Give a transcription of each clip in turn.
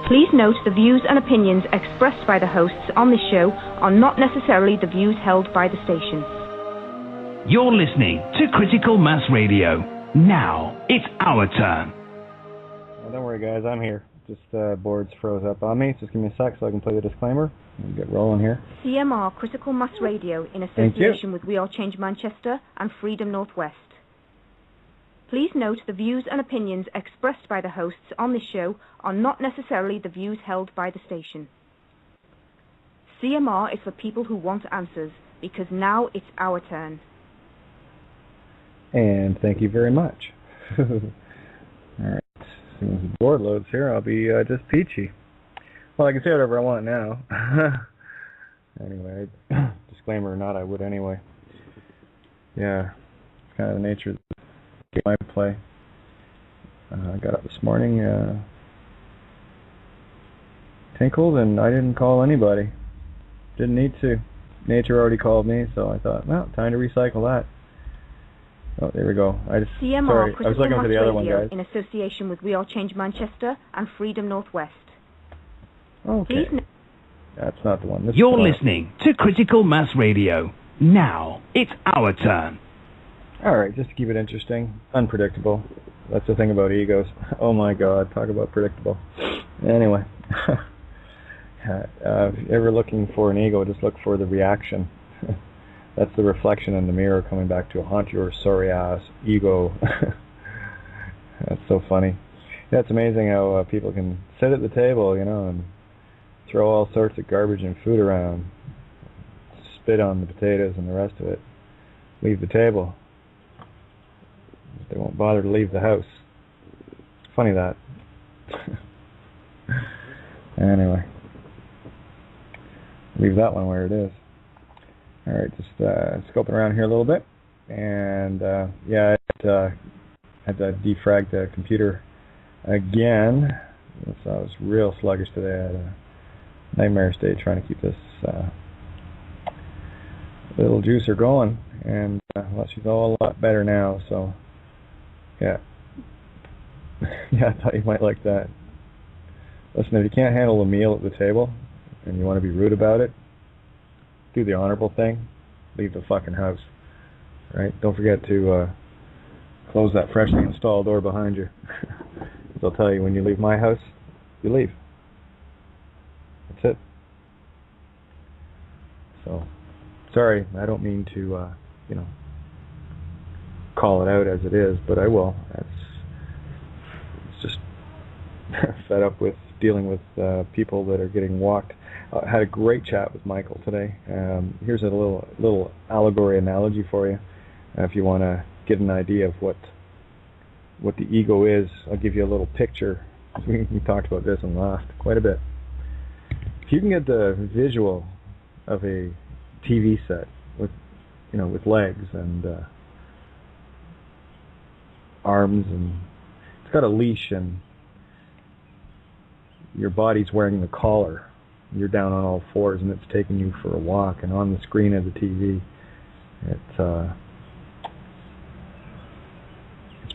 Please note the views and opinions expressed by the hosts on this show are not necessarily the views held by the station. You're listening to Critical Mass Radio. Now, it's our turn. Well, don't worry, guys. I'm here. Just boards froze up on me. Just give me a sec so I can play the disclaimer and get rolling here. CMR Critical Mass Radio in association with We All Change Manchester and Freedom Northwest. Please note the views and opinions expressed by the hosts on this show are not necessarily the views held by the station. CMR is for people who want answers, because now it's our turn. And thank you very much. All right, as soon as the board loads here, I'll be just peachy. Well, I can say whatever I want now. Anyway, disclaimer or not, I would anyway. Yeah, it's kind of the nature of the game I play. I got up this morning, tinkled, and I didn't call anybody. Didn't need to. Nature already called me, so I thought, well, time to recycle that. Oh, there we go. Sorry, I was looking for the other one, guys. In association with We All Change Manchester and Freedom Northwest. Okay. That's not the one. You're listening to Critical Mass Radio. Now, it's our turn. All right, just to keep it interesting, unpredictable. That's the thing about egos. Oh my God, talk about predictable. Anyway, if you're ever looking for an ego, just look for the reaction. That's the reflection in the mirror coming back to haunt your sorry ass ego. That's so funny. Yeah, it's amazing how people can sit at the table, you know, and throw all sorts of garbage and food around, spit on the potatoes and the rest of it, leave the table. They won't bother to leave the house. Funny that. Anyway, leave that one where it is. All right, just scoping around here a little bit, and yeah, I had to defrag the computer again. So I was real sluggish today. I had a nightmare day trying to keep this little juicer going, and well, she's all a lot better now. So yeah, yeah, I thought you might like that. Listen, if you can't handle a meal at the table and you want to be rude about it, do the honorable thing, leave the fucking house, right? Don't forget to close that freshly installed door behind you. They'll tell you when you leave my house, you leave. That's it. So, sorry, I don't mean to, you know, call it out as it is, but I will. It's just fed up with dealing with people that are getting walked. I had a great chat with Michael today. Here's a little allegory analogy for you. If you want to get an idea of what the ego is, I'll give you a little picture. We talked about this and laughed quite a bit. If you can get the visual of a TV set with, you know, with legs and arms, and it's got a leash, and your body's wearing the collar. You're down on all fours, and it's taking you for a walk. And on the screen of the TV, it's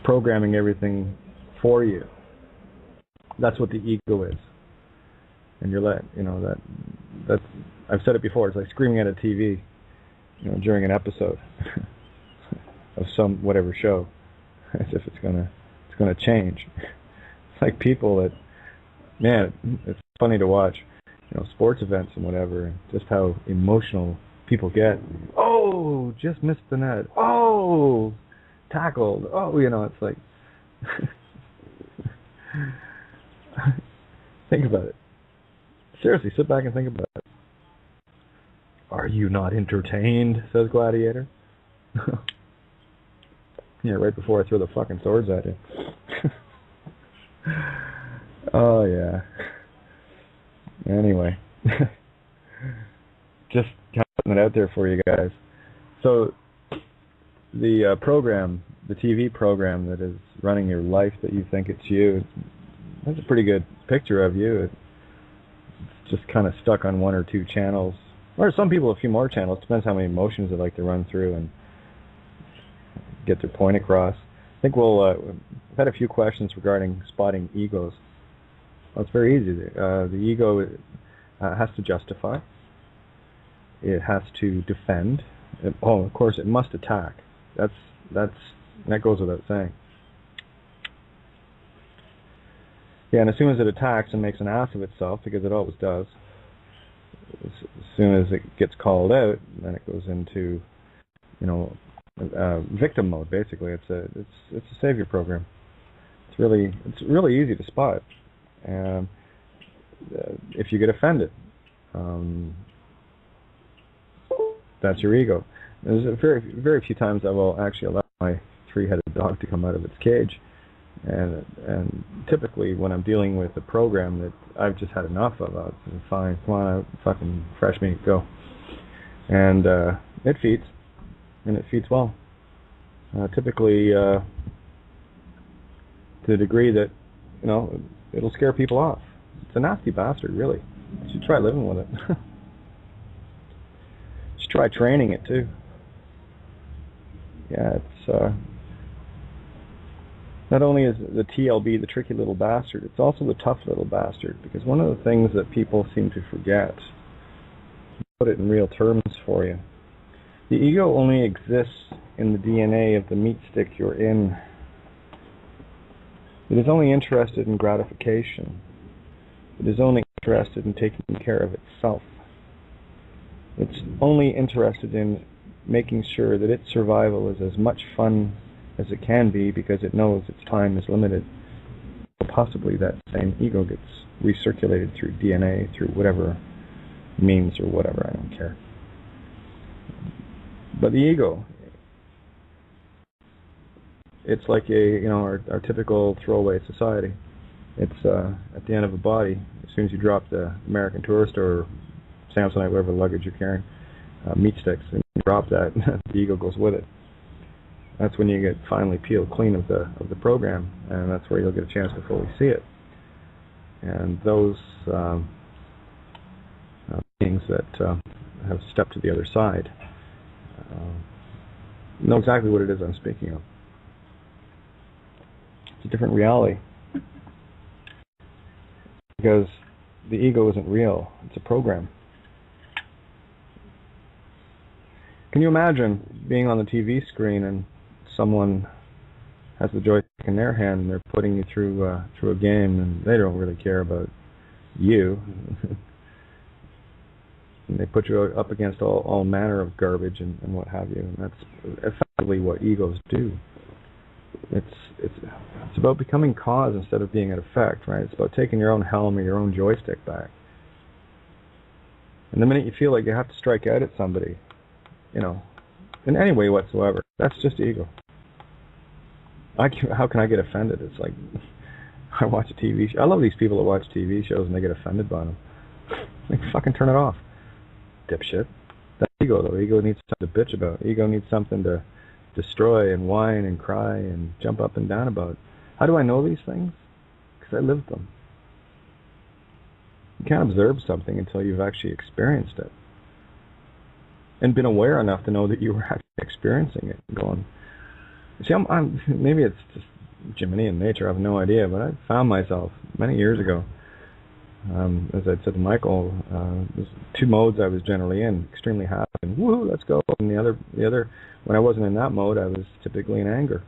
programming everything for you. That's what the ego is. And that's I've said it before. It's like screaming at a TV, you know, during an episode of some whatever show, as if it's gonna change. It's like people that, man, it's funny to watch. You know, sports events and whatever, and just how emotional people get. Oh, just missed the net. Oh, tackled. Oh, you know, it's like, think about it. Seriously, sit back and think about it. Are you not entertained, says Gladiator. Yeah, right before I throw the fucking swords at you. Oh, yeah. Anyway, just kind of putting it out there for you guys. So the program, the TV program that is running your life that you think it's you, that's a pretty good picture of you. It's just kind of stuck on one or two channels, or some people a few more channels. Depends how many emotions they like to run through and get their point across. I think we've had a few questions regarding spotting egos. Well, it's very easy. The ego has to justify. It has to defend. Of course, it must attack. That goes without saying. Yeah, and as soon as it attacks and makes an ass of itself, because it always does, as soon as it gets called out, then it goes into, victim mode. Basically, it's a savior program. It's really easy to spot, if you get offended. That's your ego. There's very, very few times I will actually allow my three-headed dog to come out of its cage, and typically when I'm dealing with a program that I've just had enough of, I'll say, fine, come on out, fucking fresh meat, go. And it feeds, and it feeds well. Typically, to the degree that, it'll scare people off. It's a nasty bastard, really. You should try living with it. Try training it too. Yeah, it's not only is the TLB the tricky little bastard, it's also the tough little bastard, because one of the things that people seem to forget, put it in real terms for you, the ego only exists in the DNA of the meat stick you're in. It is only interested in gratification. It is only interested in taking care of itself. It's only interested in making sure that its survival is as much fun as it can be, because it knows its time is limited. Possibly that same ego gets recirculated through DNA, through whatever means or whatever, I don't care. But the ego, it's like our typical throwaway society. It's at the end of a body. As soon as you drop the American Tourist or Samsonite, whatever luggage you're carrying, meat sticks, and you drop that, the ego goes with it. That's when you get finally peeled clean of the program, and that's where you'll get a chance to fully see it. And those beings that have stepped to the other side know exactly what it is I'm speaking of. It's a different reality, because the ego isn't real, it's a program. Can you imagine being on the TV screen and someone has the joystick in their hand and they're putting you through a game, and they don't really care about you. And they put you up against all manner of garbage and what have you. And that's effectively what egos do. It's about becoming cause instead of being an effect, right? It's about taking your own helm or your own joystick back. And the minute you feel like you have to strike out at somebody, in any way whatsoever, that's just ego. How can I get offended? It's like, I watch a TV show. I love these people that watch TV shows and they get offended by them. Like, fucking turn it off, dipshit. That's ego, though. Ego needs something to bitch about. Ego needs something to destroy and whine and cry and jump up and down about. How do I know these things? Because I lived them. You can't observe something until you've actually experienced it and been aware enough to know that you were actually experiencing it. Going, see, I'm maybe it's just Jiminy nature. I have no idea, but I found myself many years ago. As I said to Michael, there's two modes I was generally in: extremely happy and woohoo, let's go. And the other, when I wasn't in that mode, I was typically in anger.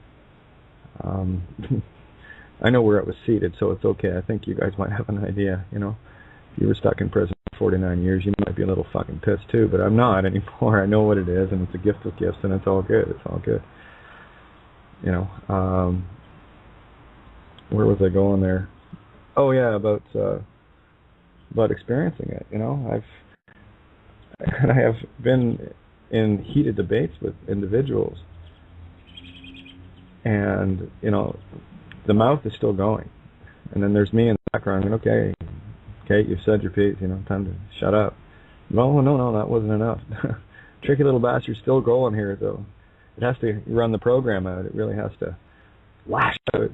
I know where it was seated, so it's okay. I think you guys might have an idea. If you were stuck in prison for 49 years, you might be a little fucking pissed too, but I'm not anymore. I know what it is, and it's a gift of gifts, and it's all good. It's all good. Where was I going there? Oh yeah, about experiencing it. I have been in heated debates with individuals, and the mouth is still going, and then there's me in the background. Okay, Kate, you've said your piece. Time to shut up. No, that wasn't enough. Tricky little bastard's still going here, though. It has to run the program out. It really has to lash out.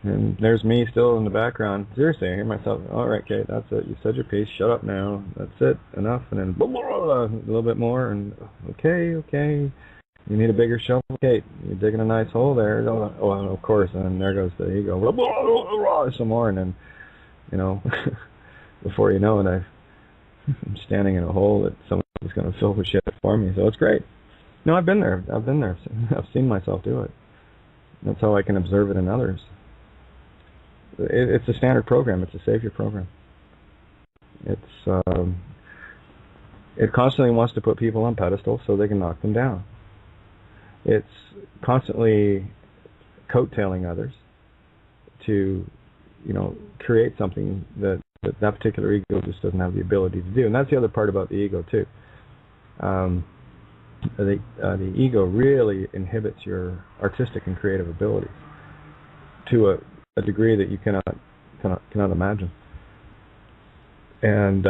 And there's me still in the background. Seriously, I hear myself, all right, Kate, that's it. You said your piece. Shut up now. That's it. Enough. And then blah, blah, blah, a little bit more. And okay. You need a bigger shovel, Kate. You're digging a nice hole there. Oh, of course. And then there goes the ego. Some more, and then, before you know it, I'm standing in a hole that someone is going to fill with shit for me. So it's great. No, I've been there. I've seen myself do it. That's how I can observe it in others. It's a standard program. It's a savior program. It constantly wants to put people on pedestals so they can knock them down. It's constantly coattailing others to, create something that particular ego just doesn't have the ability to do. And that's the other part about the ego too. The ego really inhibits your artistic and creative abilities to a degree that you cannot imagine. And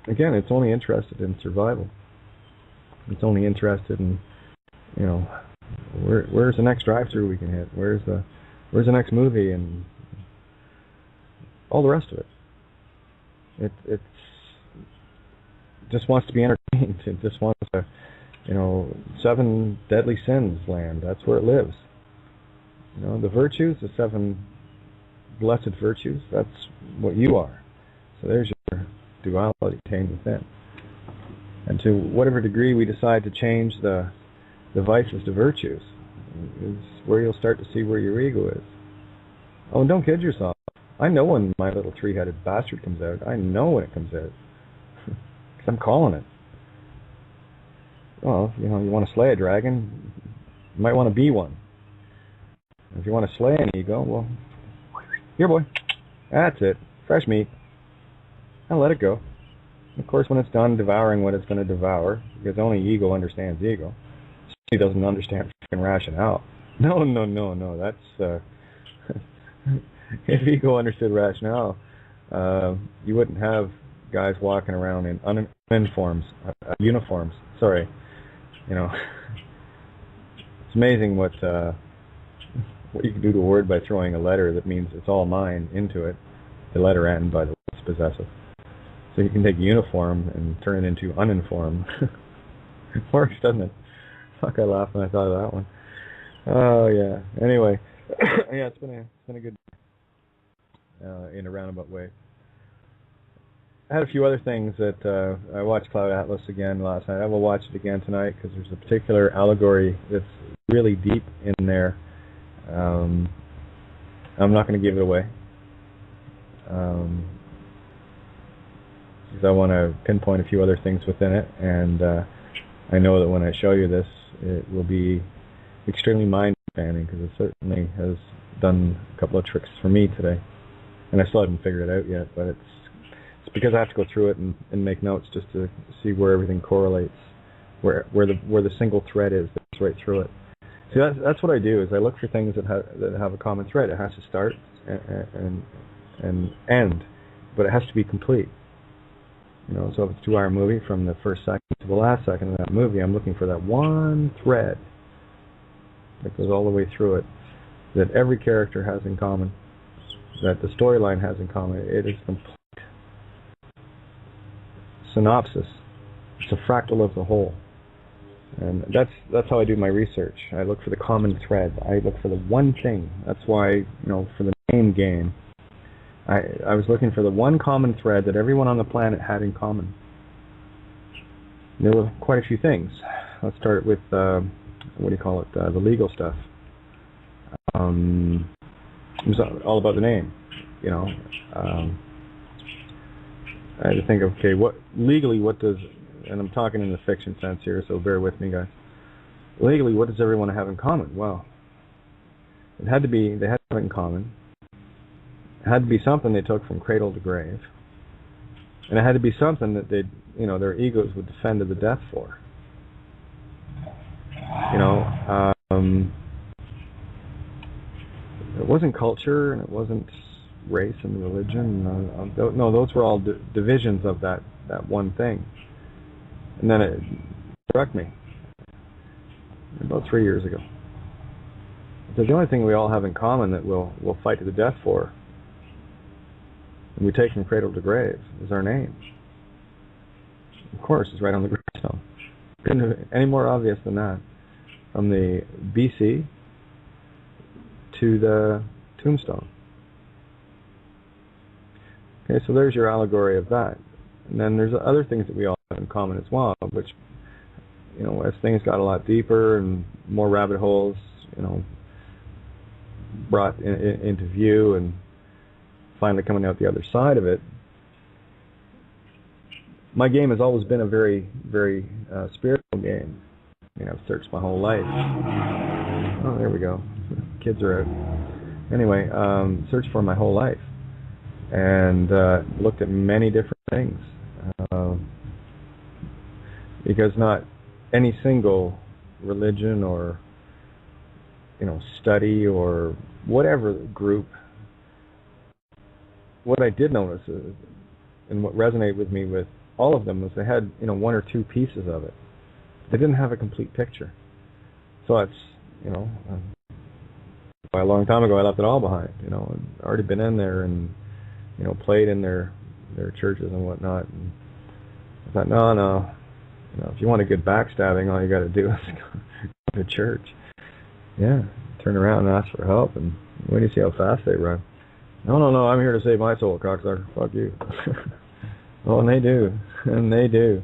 again, it's only interested in survival. It's only interested in, where's the next drive-through we can hit? Where's the next movie, and all the rest of it. It just wants to be entertained. It just wants to, 7 deadly sins land. That's where it lives. The virtues, the 7 blessed virtues, that's what you are. So there's your duality contained within. And to whatever degree we decide to change the vices to virtues is where you'll start to see where your ego is. Oh, and don't kid yourself. I know when my little 3-headed bastard comes out. I know when it comes out. Because I'm calling it. Well, you want to slay a dragon, you might want to be one. If you want to slay an ego, well, here, boy. That's it. Fresh meat. I'll let it go. Of course, when it's done devouring what it's going to devour, because only ego understands ego. He doesn't understand freaking rationale. No. That's if ego understood rationale, you wouldn't have guys walking around in uniforms. Sorry, it's amazing what you can do to a word by throwing a letter that means it's all mine into it. The letter N, by the way, is possessive. So you can take uniform and turn it into uninformed. It works, doesn't it? Fuck, I laughed when I thought of that one. Oh, yeah. Anyway, yeah, it's been a good in a roundabout way. I had a few other things that I watched Cloud Atlas again last night. I will watch it again tonight because there's a particular allegory that's really deep in there. I'm not going to give it away. Because I want to pinpoint a few other things within it, and I know that when I show you this, it will be extremely mind-expanding, because it certainly has done a couple of tricks for me today, and I still haven't figured it out yet. But it's because I have to go through it and make notes just to see where everything correlates, where the single thread is that's right through it. See, that's what I do. Is I look for things that have a common thread. It has to start and end, but it has to be complete. So if it's a 2-hour movie, from the first second to the last second of that movie, I'm looking for that one thread that goes all the way through it, that every character has in common, that the storyline has in common. It is complete synopsis. It's a fractal of the whole. And that's how I do my research. I look for the common thread. I look for the one thing. That's why, for the name game, I was looking for the one common thread that everyone on the planet had in common. And there were quite a few things. Let's start with, the legal stuff. It was all about the name, I had to think of, okay, what does, and I'm talking in the fiction sense here, so bear with me, guys. Legally, what does everyone have in common? Well, they had to have it in common. It had to be something they took from cradle to grave. And it had to be something that their egos would defend to the death for. It wasn't culture, and it wasn't race and religion. No, those were all divisions of that one thing. And then it struck me about 3 years ago. So the only thing we all have in common that we'll fight to the death for, and we take from cradle to grave, is our name. Of course, it's right on the gravestone. Any more obvious than that? From the BC to the tombstone. Okay, so there's your allegory of that. And then there's other things that we all have in common as well, which, as things got a lot deeper and more rabbit holes, brought into view and finally coming out the other side of it, my game has always been a very, very spiritual game. I've searched my whole life. Oh, there we go. Kids are out. Anyway, searched for my whole life and looked at many different things. Because not any single religion or study or whatever group, what I did notice is, and what resonated with me with all of them was they had one or two pieces of it. They didn't have a complete picture. So it's a long time ago I left it all behind. I'd already been in there and played in their churches and whatnot. And I thought, no. If you want a good backstabbing, all you got to do is go to church. Yeah, turn around and ask for help, and wait to see how fast they run. No, I'm here to save my soul, cocksucker. Fuck you. Oh, and they do.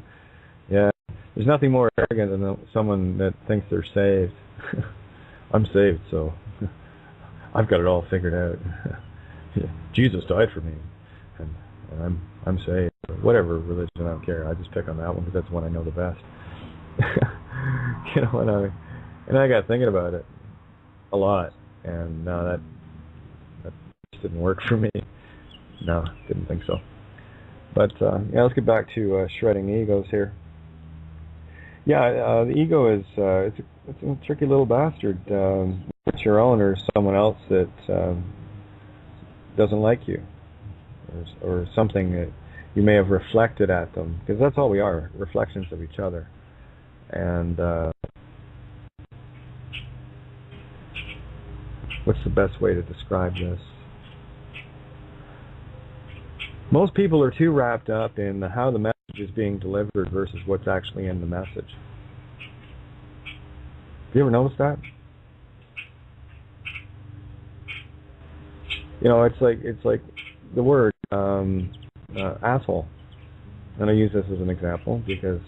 Yeah, there's nothing more arrogant than someone that thinks they're saved. I'm saved, so I've got it all figured out. Yeah, Jesus died for me, and I'm saved. Whatever religion, I don't care. I just pick on that one because that's the one I know the best. And I got thinking about it a lot, and no, that just didn't work for me. No, didn't think so. But let's get back to shredding the egos here. Yeah, the ego is it's a tricky little bastard. It's your own or someone else that doesn't like you, or something that you may have reflected at them, because that's all we are, reflections of each other. And what's the best way to describe this? Most people are too wrapped up in how the message is being delivered versus what's actually in the message. Have you ever noticed that? It's like the word asshole. And I use this as an example because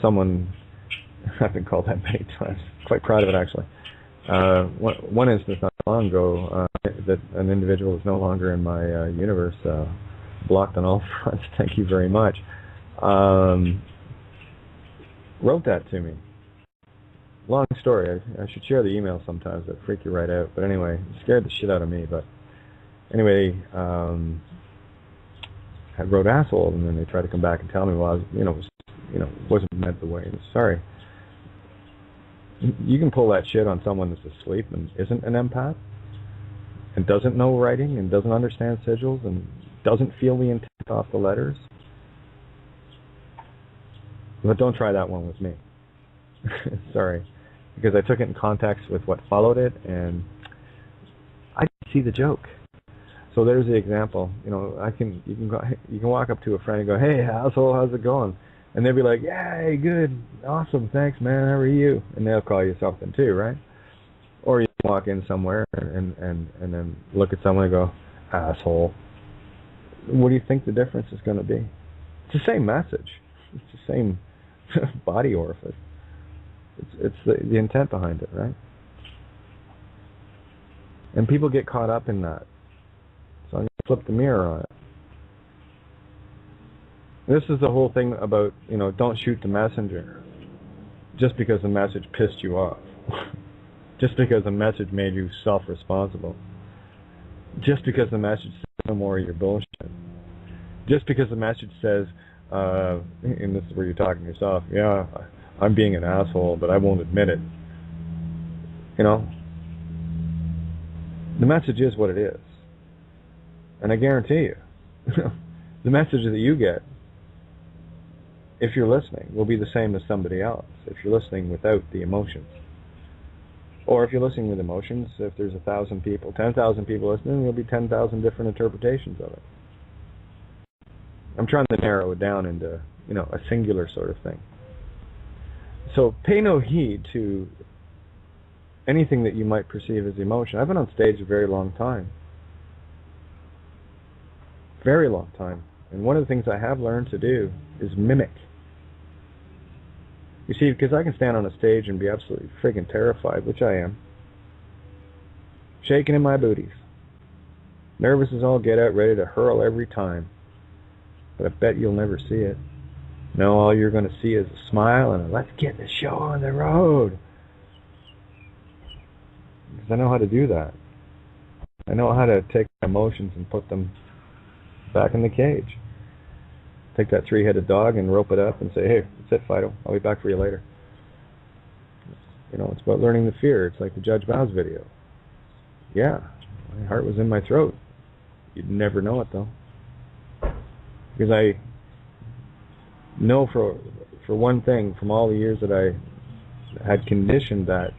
someone, I've been called that many times. Quite proud of it, actually. One instance not long ago, that an individual is no longer in my universe, blocked on all fronts, thank you very much, wrote that to me. Long story. I should share the email sometimes. That freak you right out. But anyway, it scared the shit out of me. But anyway, I wrote asshole, and then they tried to come back and tell me, well, wasn't meant the way. Sorry. You can pull that shit on someone that's asleep and isn't an empath, and doesn't know writing, and doesn't understand sigils, and doesn't feel the intent off the letters. But don't try that one with me. Sorry. Because I took it in context with what followed it, and I didn't see the joke. So there's the example. You can walk up to a friend and go, "Hey, asshole, how's it going?" And they'll be like, "Yeah, hey, good, awesome, thanks, man. How are you?" And they'll call you something too, right? Or you can walk in somewhere and then look at someone and go, "Asshole." What do you think the difference is going to be? It's the same message. It's the same body orifice. It's the intent behind it, right? And people get caught up in that. So I'm going to flip the mirror on it. This is the whole thing about, don't shoot the messenger just because the message pissed you off. Just because the message made you self-responsible. Just because the message says no more of your bullshit. Just because the message says, and this is where you're talking to yourself, yeah, I'm being an asshole, but I won't admit it. The message is what it is. And I guarantee you, the message that you get, if you're listening, will be the same as somebody else, if you're listening without the emotions. Or if you're listening with emotions, if there's 1,000 people, 10,000 people listening, there'll be 10,000 different interpretations of it. I'm trying to narrow it down into, a singular sort of thing. So pay no heed to anything that you might perceive as emotion. I've been on stage a very long time. Very long time. And one of the things I have learned to do is mimic. You see, because I can stand on a stage and be absolutely friggin' terrified, which I am. Shaking in my booties. Nervous as all get out, ready to hurl every time. But I bet you'll never see it. No, all you're going to see is a smile and a let's get the show on the road. Because I know how to do that. I know how to take my emotions and put them back in the cage. Take that three-headed dog and rope it up and say, hey, that's it, Fido. I'll be back for you later. You know, it's about learning the fear. It's like the Judge Bow's video. Yeah, my heart was in my throat. You'd never know it, though. Because I know for one thing, from all the years that I had conditioned that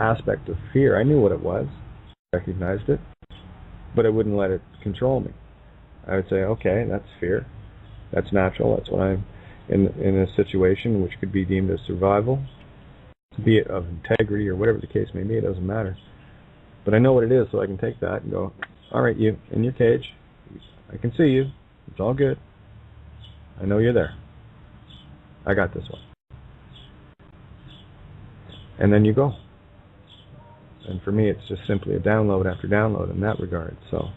aspect of fear, I knew what it was, recognized it, but I wouldn't let it control me. I would say, okay, that's fear. That's natural. That's when I'm in a situation which could be deemed as survival, be it of integrity or whatever the case may be. It doesn't matter. But I know what it is, so I can take that and go, all right, you, in your cage. I can see you. It's all good. I know you're there. I got this one. And then you go. And for me, it's just simply a download after download in that regard. So,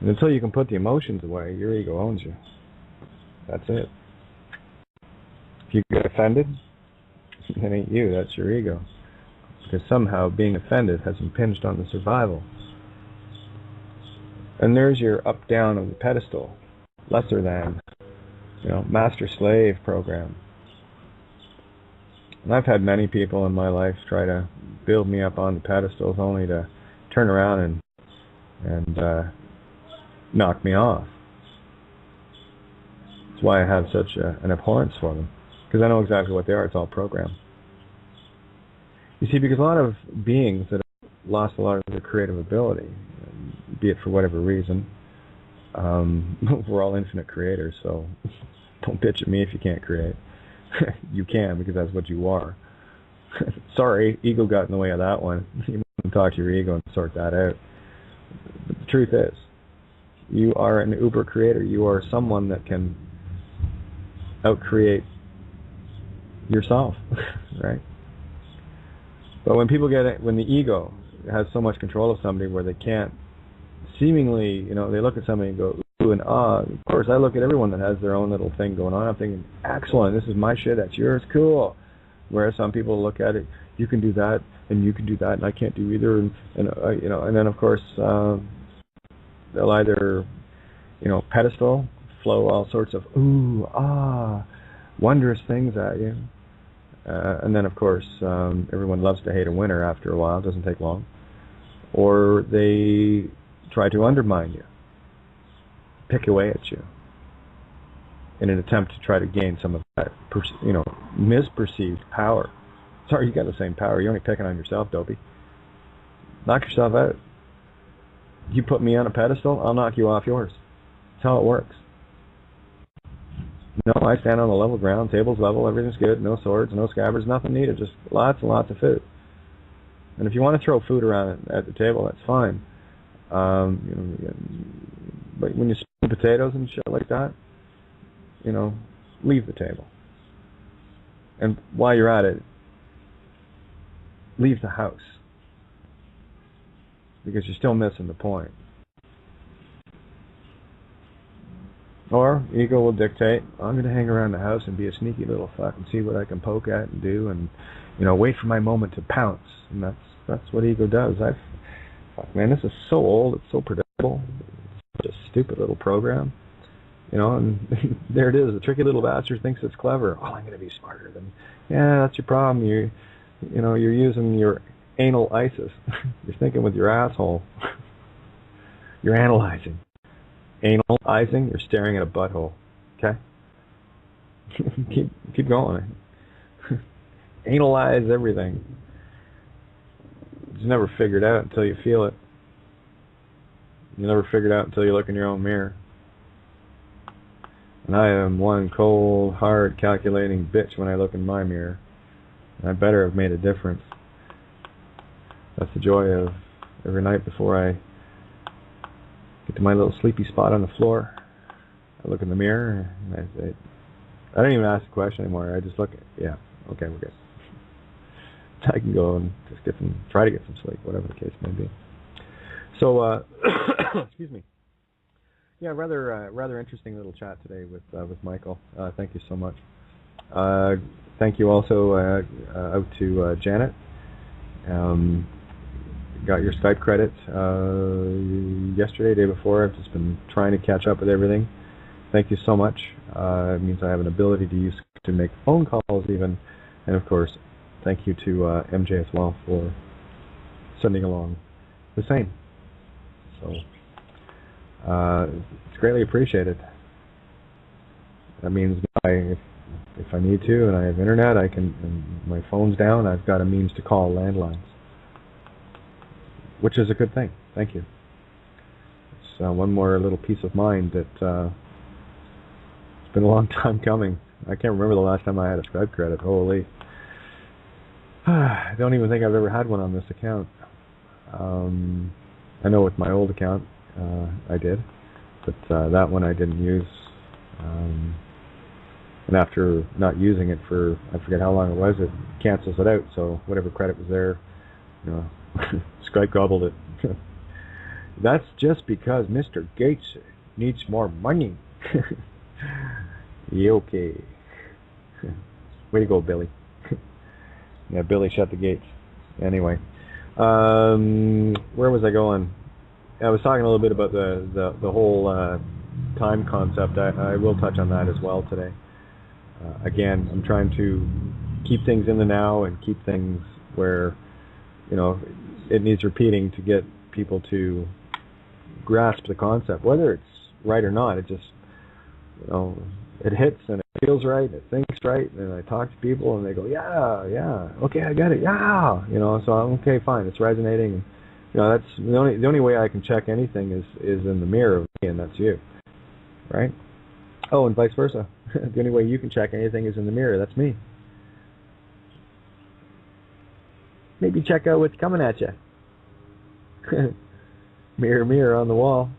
and until you can put the emotions away, your ego owns you. That's it. If you get offended, it ain't you, that's your ego. Because somehow being offended has impinged on the survival. And there's your up-down of the pedestal, lesser than, master-slave program. And I've had many people in my life try to build me up on the pedestals only to turn around and knock me off. That's why I have such an abhorrence for them. Because I know exactly what they are. It's all program. You see, because a lot of beings that have lost a lot of their creative ability, be it for whatever reason, we're all infinite creators, so don't bitch at me if you can't create. You can, because that's what you are. Sorry, ego got in the way of that one. You want to talk to your ego and sort that out. But the truth is, you are an uber creator. You are someone that can out-create yourself, right? But when people get it, when the ego has so much control of somebody where they can't seemingly, they look at somebody and go, ooh and ah. Of course, I look at everyone that has their own little thing going on. I'm thinking, excellent, this is my shit, that's yours, cool. Whereas some people look at it, you can do that, and you can do that, and I can't do either, and then of course they'll either, pedestal, flow all sorts of ooh, ah, wondrous things at you. And then, of course, everyone loves to hate a winner after a while. It doesn't take long. Or they try to undermine you, pick away at you, in an attempt to try to gain some of that, misperceived power. Sorry, you got the same power. You're only picking on yourself, dopey. Knock yourself out. You put me on a pedestal, I'll knock you off yours. That's how it works. No, I stand on a level ground, table's level, everything's good, no swords, no scabbards, nothing needed, just lots and lots of food. And if you want to throw food around at the table, that's fine. But when you spin potatoes and shit like that, leave the table. And while you're at it, leave the house. Because you're still missing the point. Or ego will dictate, I'm going to hang around the house and be a sneaky little fuck and see what I can poke at and do and, wait for my moment to pounce. And that's what ego does. Fuck, man, this is so old. It's so predictable. It's such a stupid little program. And there it is. The tricky little bastard thinks it's clever. Oh, I'm going to be smarter than... Yeah, that's your problem. You're using your anal ISIS. You're thinking with your asshole. You're analyzing. Analyzing, you're staring at a butthole. Okay? keep going. Analyze everything. It's never figured out until you feel it. You never figure it out until you look in your own mirror. And I am one cold, hard, calculating bitch when I look in my mirror. I better have made a difference. That's the joy of every night before I get to my little sleepy spot on the floor. I look in the mirror and I say, I don't even ask a question anymore. I just look at, yeah, okay, we're good. I can go and just try to get some sleep, whatever the case may be. So, excuse me. Yeah, rather interesting little chat today with Michael. Thank you so much. Thank you also out to Janet. Got your Skype credit yesterday, day before. I've just been trying to catch up with everything. Thank you so much. It means I have an ability to make phone calls even. And of course, thank you to MJ as well for sending along the same. So it's greatly appreciated. That means if I need to and I have internet, I can. And my phone's down, I've got a means to call landlines, which is a good thing. Thank you. It's one more little peace of mind that it's been a long time coming. I can't remember the last time I had a Skype credit. Holy. I don't even think I've ever had one on this account. I know with my old account I did, but that one I didn't use. And after not using it for, I forget how long it was, it cancels it out. So whatever credit was there, Skype gobbled it. That's just because Mr. Gates needs more money. Yeah, okay. Way to go, Billy. Yeah, Billy shut the gates. Anyway, where was I going? I was talking a little bit about the whole time concept. I will touch on that as well today. Again, I'm trying to keep things in the now and keep things where, it needs repeating to get people to grasp the concept. Whether it's right or not, it just, it hits and it feels right, it thinks right, and I talk to people and they go, yeah, okay, I get it, yeah, so I'm okay, fine, it's resonating. That's the only way I can check anything is in the mirror of me, and that's you, right? Oh, and vice versa. The only way you can check anything is in the mirror, that's me. Maybe check out what's coming at you. Mirror, mirror on the wall.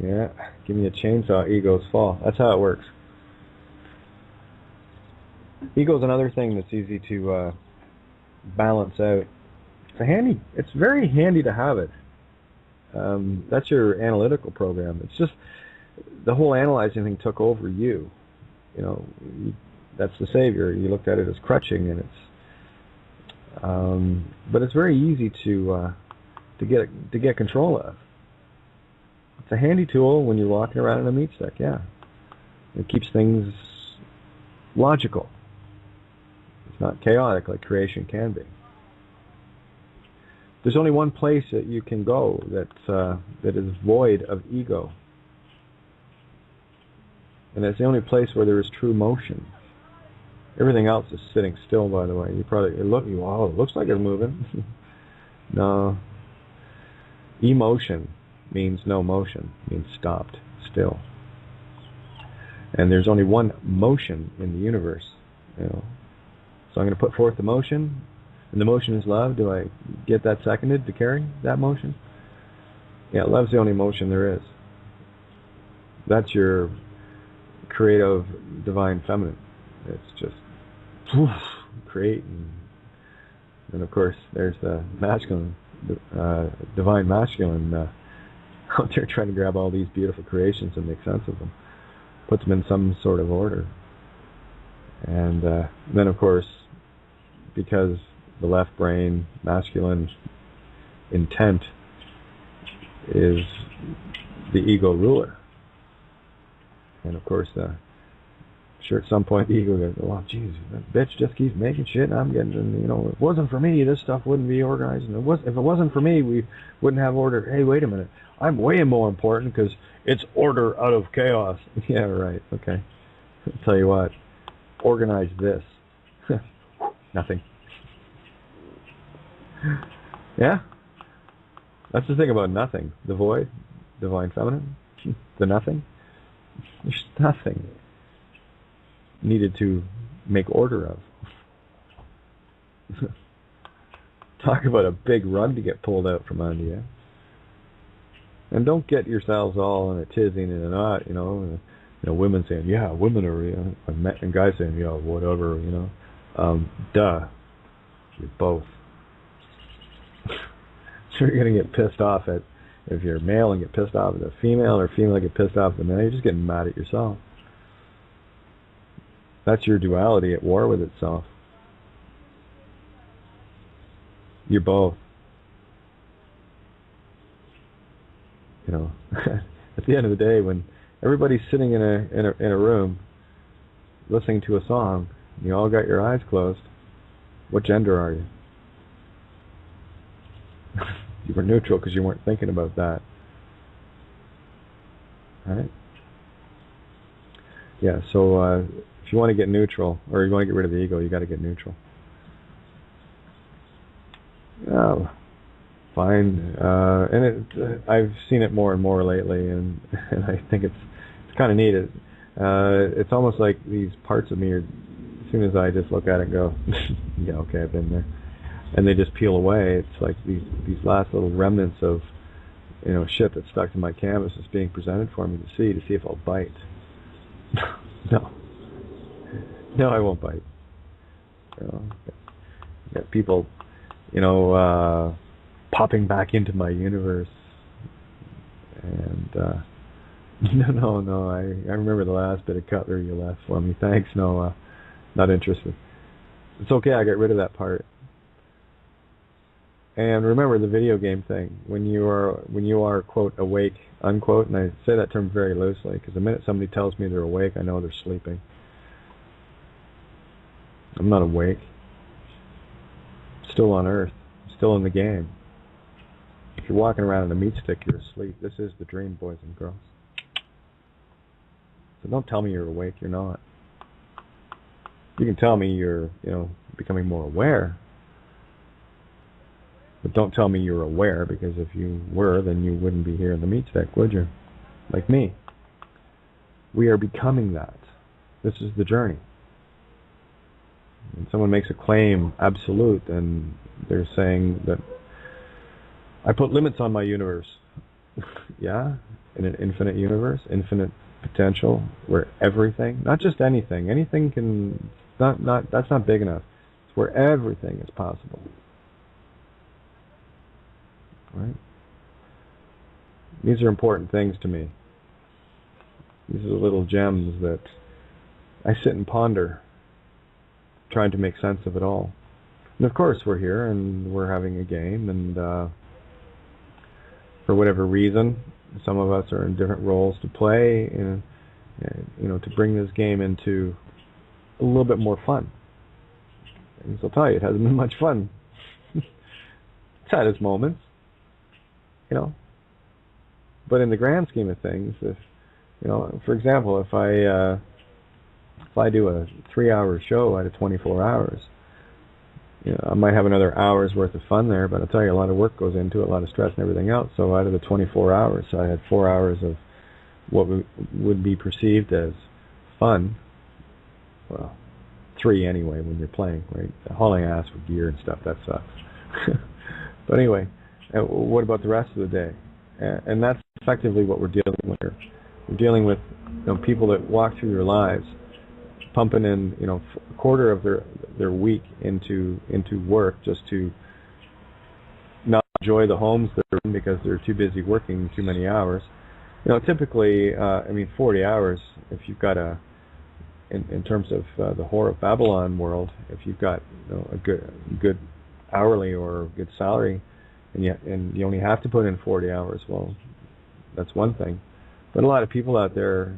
Yeah, give me a chainsaw, egos fall. That's how it works. Ego's another thing that's easy to balance out. It's very handy to have it. That's your analytical program. It's just the whole analyzing thing took over you. That's the savior. You looked at it as crutching, and but it's very easy to get control of. It's a handy tool when you're walking around in a meat stick, yeah. It keeps things logical. It's not chaotic like creation can be. There's only one place that you can go that is void of ego. And it's the only place where there is true motion. Everything else is sitting still, by the way. It looks like it's moving. No. Emotion means no motion, means stopped, still. And there's only one motion in the universe, So I'm going to put forth the motion, and the motion is love. Do I get that seconded to carry that motion? Yeah, love's the only motion there is. That's your creative divine feminine. It's just create, and of course there's the masculine, divine masculine out there trying to grab all these beautiful creations and make sense of them, put them in some sort of order. And then of course, because the left brain masculine intent is the ego ruler, and of course sure at some point the ego goes, oh geez, that bitch just keeps making shit, and I'm getting, if it wasn't for me, this stuff wouldn't be organized, and if it wasn't for me, we wouldn't have order. Hey, wait a minute, I'm way more important because it's order out of chaos. Yeah, right, okay. I'll tell you what, organize this. Nothing. Yeah, that's the thing about nothing. The void, divine feminine, the nothing. There's nothing needed to make order of. Talk about a big rug to get pulled out from under you. And don't get yourselves all in a tizzy and in a knot, women saying, yeah, women are, and guys saying, yeah, whatever, duh. You're both. So you're going to get pissed off at, if you're male and get pissed off at a female, or female get pissed off at the male, you're just getting mad at yourself. That's your duality at war with itself. You're both. At the end of the day, when everybody's sitting in a room listening to a song, you all got your eyes closed, what gender are you? You were neutral because you weren't thinking about that. Right? Yeah, so if you want to get neutral, or you want to get rid of the ego, you got to get neutral. Oh, fine. And I've seen it more and more lately, and I think it's kind of neat. It's almost like these parts of me are, as soon as I just look at it and go, yeah, okay, I've been there, and they just peel away. It's like these last little remnants of shit that's stuck to my canvas is being presented for me to see if I'll bite. No, I won't bite. Got people popping back into my universe, and no, I remember the last bit of cutlery you left for me. Thanks, no, not interested. It's okay, I got rid of that part. And remember the video game thing. When you are quote awake unquote, and I say that term very loosely because the minute somebody tells me they're awake, I know they're sleeping. I'm not awake. Still on Earth. Still in the game. If you're walking around in a meat stick, you're asleep. This is the dream, boys and girls. So don't tell me you're awake. You're not. You can tell me you're, becoming more aware. But don't tell me you're aware, because if you were, then you wouldn't be here in the meat stick, would you? Like me. We are becoming that. This is the journey. When someone makes a claim absolute, then they're saying that I put limits on my universe. Yeah? In an infinite universe, infinite potential, where everything, not just anything can, that's not big enough. It's where everything is possible. Right? These are important things to me. These are the little gems that I sit and ponder, trying to make sense of it all. And of course we're here and we're having a game, and for whatever reason, some of us are in different roles to play, and to bring this game into a little bit more fun. And so I'll tell you, it hasn't been much fun. It's had its moments, but in the grand scheme of things, if for example, if I do a 3-hour show out of 24 hours, I might have another hour's worth of fun there, but I'll tell you, a lot of work goes into it, a lot of stress and everything else. So out of the 24 hours, I had 4 hours of what would be perceived as fun. Well, 3 anyway when you're playing, right? Hauling ass with gear and stuff, that sucks. But anyway, what about the rest of the day? And that's effectively what we're dealing with here. We're dealing with people that walk through their lives, pumping in a quarter of their week into work just to not enjoy the homes they're in because they're too busy working too many hours. Typically, 40 hours, if you've got in terms of the Whore of Babylon world, if you've got a good hourly or good salary, and you only have to put in 40 hours, well, that's one thing. But a lot of people out there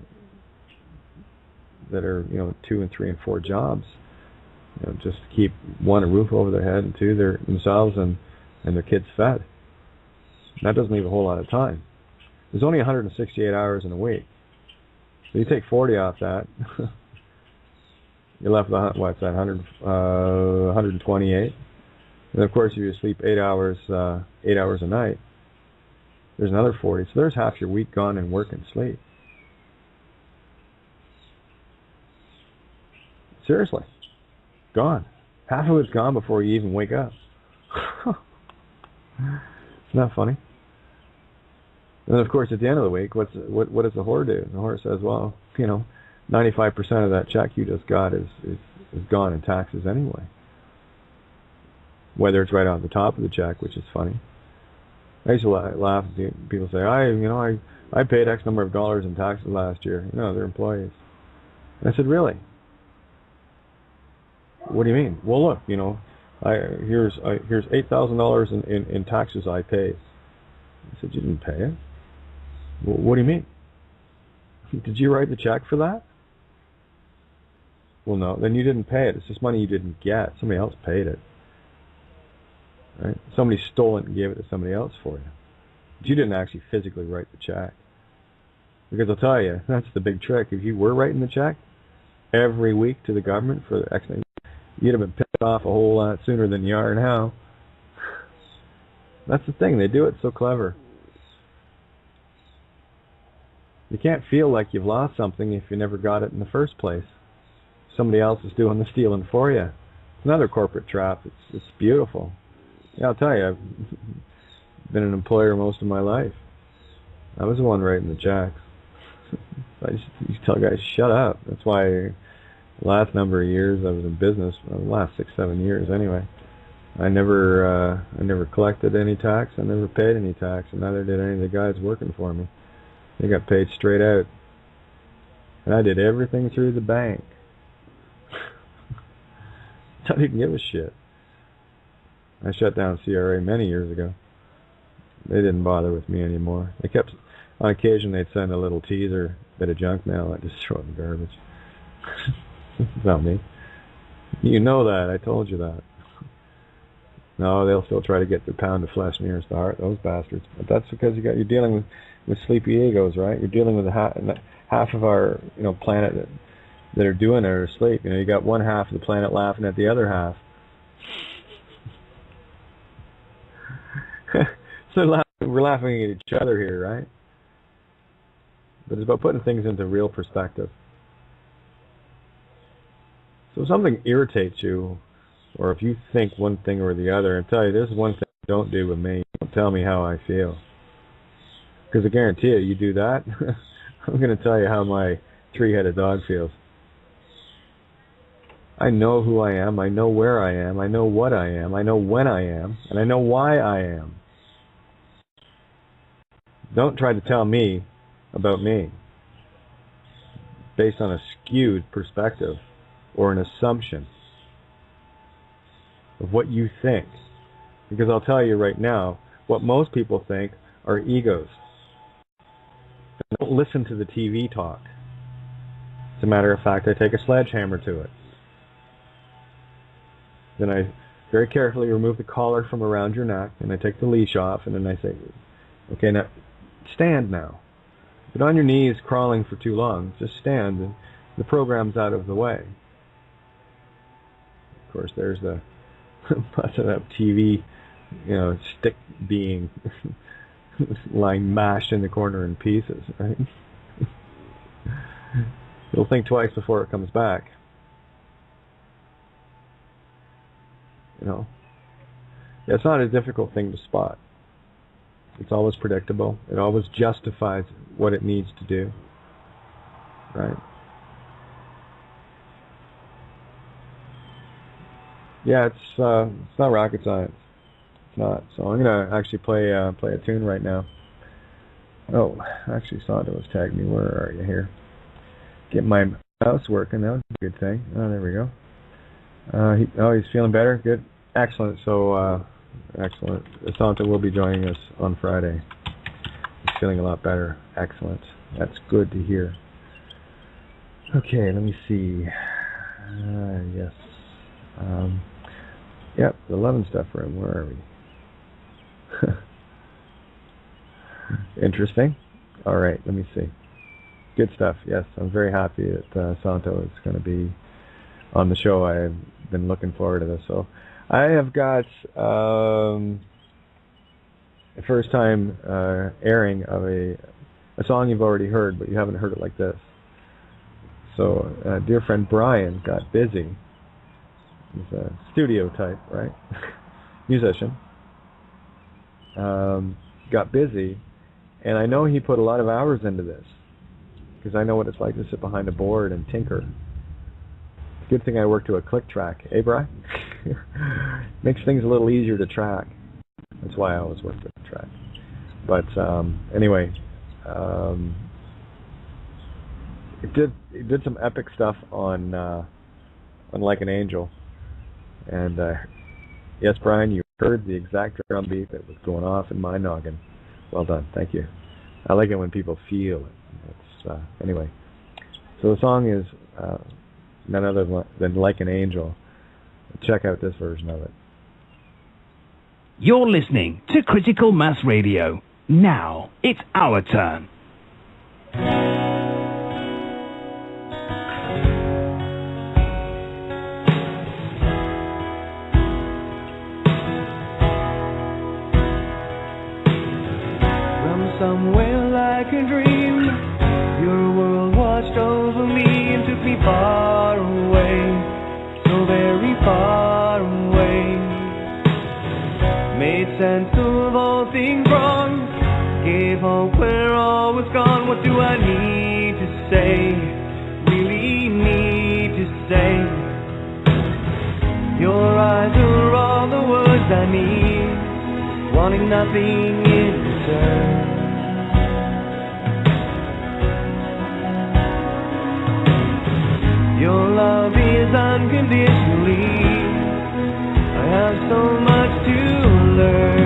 that are 2 and 3 and 4 jobs, just to keep, 1, a roof over their head, and 2, themselves and their kids fed. That doesn't leave a whole lot of time. There's only 168 hours in a week, so you take 40 off that, you're left with 128. And of course, if you sleep 8 hours a night, there's another 40. So there's half your week gone in work and sleep. Seriously. gone. Half of it's gone before you even wake up. Isn't that funny? And then, of course, at the end of the week, what does the whore do? The whore says, well, 95% of that check you just got is gone in taxes anyway. Whether it's right on the top of the check, which is funny. I used to laugh at people say, I paid X number of dollars in taxes last year. They're employees. And I said, really? What do you mean? Well, look, here's $8,000 in taxes I paid. I said, you didn't pay it. Well, what do you mean? Did you write the check for that? Well, no. Then you didn't pay it. It's just money you didn't get. Somebody else paid it. Right? Somebody stole it and gave it to somebody else for you. But you didn't actually physically write the check. Because I'll tell you, that's the big trick. If you were writing the check every week to the government for the X, you'd have been pissed off a whole lot sooner than you are now. That's the thing. They do it so clever. You can't feel like you've lost something if you never got it in the first place. Somebody else is doing the stealing for you. It's another corporate trap. It's beautiful. Yeah, I'll tell you, I've been an employer most of my life. I was the one writing the checks. I used to tell guys, shut up. That's why the last number of years I was in business, the last 6-7 years anyway, I never collected any tax. I never paid any tax, and neither did any of the guys working for me. They got paid straight out. And I did everything through the bank. I didn't give a shit. I shut down CRA many years ago. They didn't bother with me anymore. They kept, on occasion, they'd send a little teaser, bit of junk mail. I'd just throw it in the garbage. It's not me. You know that. I told you that. No, they'll still try to get the pound of flesh nearest the heart, those bastards. But that's because you're dealing with sleepy egos, right? You're dealing with half of our planet that are doing it are asleep. You got one half of the planet laughing at the other half. So we're laughing at each other here, right? But it's about putting things into real perspective. So if something irritates you, or if you think one thing or the other, I tell you, there's one thing don't do with me. Don't tell me how I feel. Because I guarantee you do that, I'm going to tell you how my three-headed dog feels. I know who I am, I know where I am, I know what I am, I know when I am, and I know why I am. Don't try to tell me about me based on a skewed perspective or an assumption of what you think. Because I'll tell you right now, what most people think are egos. Don't listen to the TV talk. As a matter of fact, I take a sledgehammer to it. Then I very carefully remove the collar from around your neck, and I take the leash off, and then I say, okay, now stand now. But on your knees crawling for too long, just stand, and the program's out of the way. Of course, there's the busted up TV, stick being lying mashed in the corner in pieces, right? You'll think twice before it comes back. It's not a difficult thing to spot. It's always predictable. It always justifies what it needs to do, right? Yeah, it's not rocket science. It's not. So I'm gonna actually play a tune right now. Oh, actually, Santa was tagging me. Where are you here? Get my mouse working. That was a good thing. Oh, there we go. He's feeling better. Good, excellent. So, excellent. Santa will be joining us on Friday. He's feeling a lot better. Excellent. That's good to hear. Okay, let me see. Yes. Yep, the Love and Stuff room. Where are we? Interesting. All right, let me see. Good stuff. Yes, I'm very happy that Santo is going to be on the show. I've been looking forward to this. So I have got a first time airing of a song you've already heard, but you haven't heard it like this. So dear friend Brian got busy He's a studio type, right? Musician. Got busy, and I know he put a lot of hours into this, because I know what it's like to sit behind a board and tinker. Good thing I work to a click track, eh, Bri? Makes things a little easier to track. That's why I always work to a track. But anyway, it did some epic stuff on Like an Angel, and yes, Brian, you heard the exact drum beat that was going off in my noggin. Well done, thank you. I like it when people feel it. It's, anyway, so the song is none other than Like an Angel. Check out this version of it. You're listening to Critical Mass Radio. Now it's our turn. From somewhere like a dream, your world washed over me and took me far away, so very far away. Made sense of all things wrong, gave hope where all was gone. What do I need to say, really need to say? Your eyes are all the words I need, wanting nothing in return. Your love is unconditionally. I have so much to learn.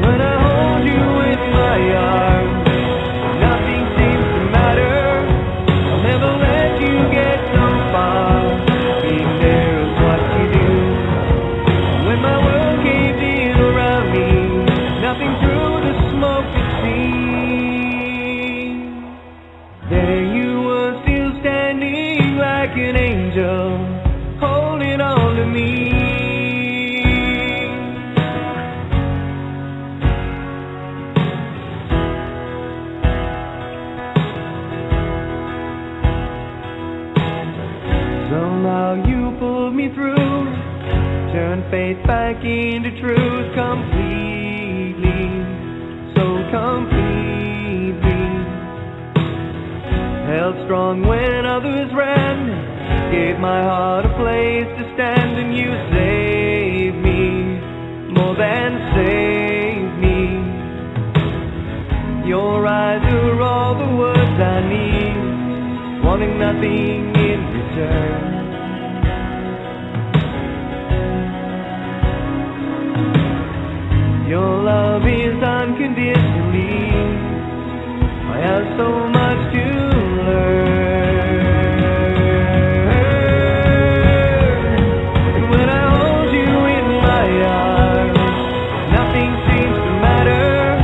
When I hold you in my arms, nothing seems to matter. I'll never let you get so far. Being there is what you do. When my world caved in around me, nothing through the smoke to see. There you were, still standing like an angel, holding on to me. Somehow you pulled me through, turned faith back into truth completely, so completely. Held strong when others ran, gave my heart a place to stand, and you saved me, more than saved me. Your eyes are all the words I need, wanting nothing in return. Your love is unconditionally. I have so much to learn. And when I hold you in my arms, nothing seems to matter.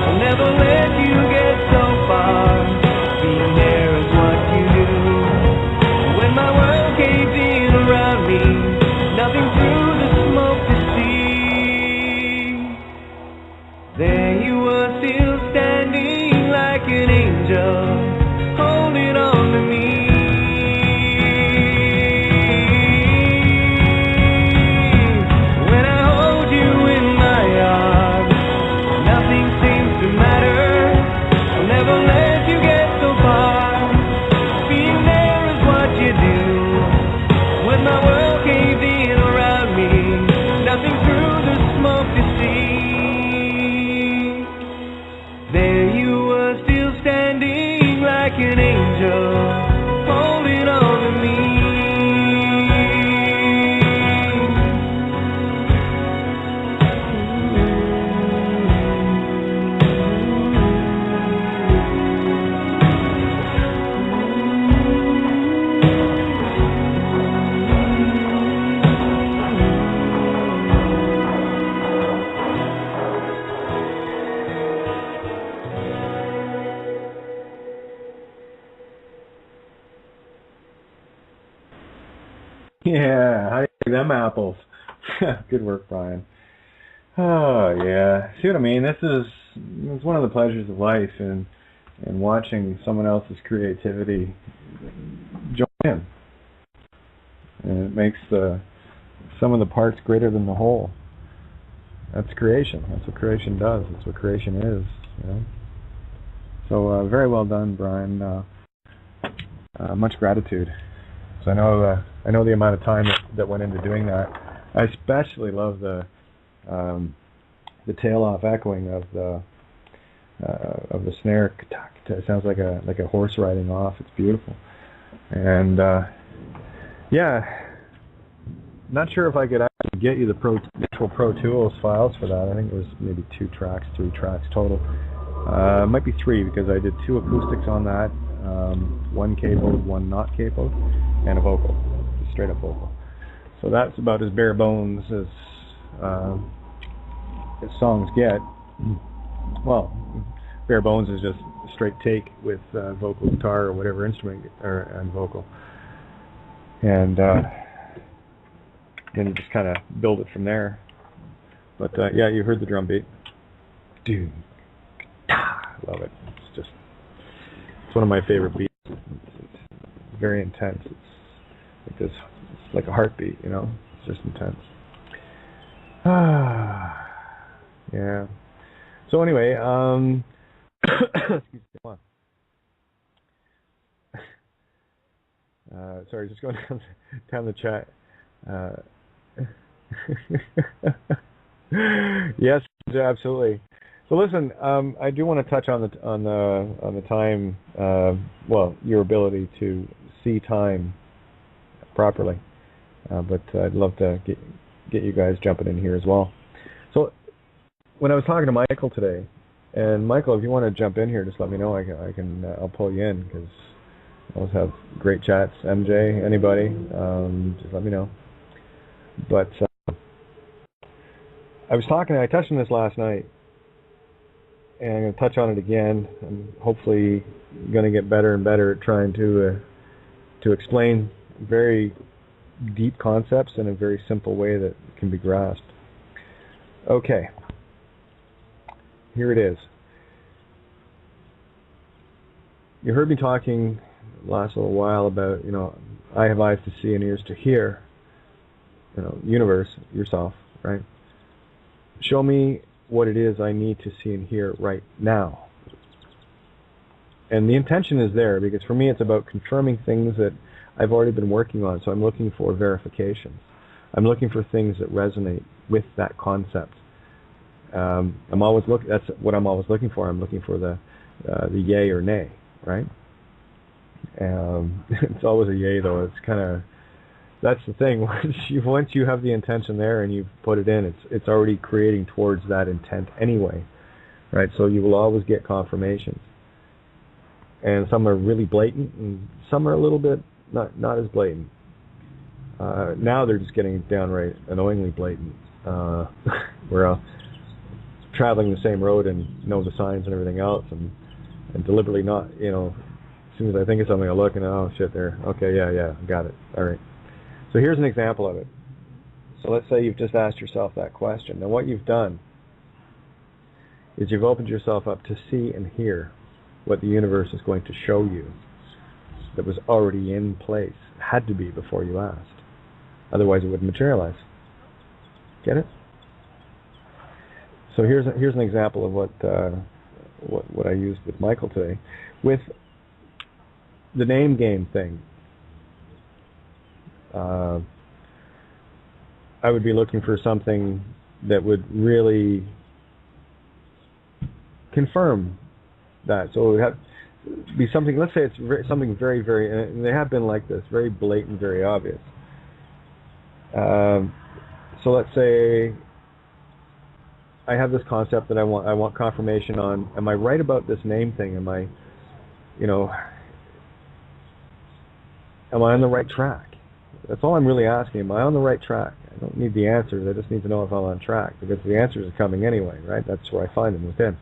I'll never let you get so far. Being there is what you do. When my world caves in around me, nothing through the smoke to see. There you were, still standing like an angel, holding on to me. When I hold you in my arms, nothing seems to matter. I'll never let you get so far. Being there is what you do. When my world caved in around me, nothing through the smoke to see. There you were, still standing like an angel, holding on to me. Yeah, how do you like them apples? Good work, Brian. Oh, yeah. See what I mean? It's one of the pleasures of life, and watching someone else's creativity join in. And it makes the sum of the parts greater than the whole. That's creation. That's what creation does. That's what creation is. You know? So very well done, Brian. Much gratitude. So I know the amount of time that went into doing that. I especially love the tail off echoing of the snare. It sounds like a horse riding off. It's beautiful. And yeah, not sure if I could actually get you the actual Pro Tools files for that. I think it was maybe 3 tracks total. It might be 3 because I did 2 acoustics on that, 1 cabled, 1 not cabled, and a vocal, just straight up vocal. So that's about as bare bones as songs get. Well, bare bones is just a straight take with vocal, guitar, or whatever instrument, and vocal. And then you just kind of build it from there. But yeah, you heard the drum beat. Dude, love it. It's one of my favorite beats. It's very intense. It's like a heartbeat, you know. It's just intense. Yeah. So anyway, excuse me. Sorry, just going down the chat. Yes, absolutely. So listen, I do want to touch on the time. Well, your ability to see time properly, but I'd love to get you guys jumping in here as well. So when I was talking to Michael today, and Michael, if you want to jump in here, just let me know. I'll pull you in because I always have great chats. MJ, anybody, just let me know. But I touched on this last night, and I'm going to touch on it again. I'm hopefully going to get better and better at trying to explain very deep concepts in a very simple way that can be grasped. Okay, here it is. You heard me talking last little while about, I have eyes to see and ears to hear. Universe, yourself, right? Show me what it is I need to see and hear right now. And the intention is there because for me it's about confirming things that I've already been working on. So I'm looking for verifications. I'm looking for things that resonate with that concept. That's what I'm always looking for. I'm looking for the yay or nay, right? It's always a yay though. It's kind of, that's the thing. Once you have the intention there and you've put it in, it's already creating towards that intent anyway, right? So you will always get confirmations. And some are really blatant, and some are a little bit not as blatant. Now they're just getting downright annoyingly blatant. We're traveling the same road and know the signs and everything else, and deliberately not, as soon as I think of something, I look and oh shit, there. Okay, yeah, got it. All right. So here's an example of it. So let's say you've just asked yourself that question. Now what you've done is you've opened yourself up to see and hear what the universe is going to show you that was already in place. It had to be before you asked. Otherwise it wouldn't materialize. Get it? So here's an example of what I used with Michael today. With the name game thing, I would be looking for something that would really confirm that. So it would have to be something, let's say it's something very, very, and they have been like this, very blatant, very obvious. So let's say I have this concept that I want confirmation on. Am I right about this name thing? Am I on the right track? That's all I'm really asking. Am I on the right track? I don't need the answers. I just need to know if I'm on track, because the answers are coming anyway, right? That's where I find them, within.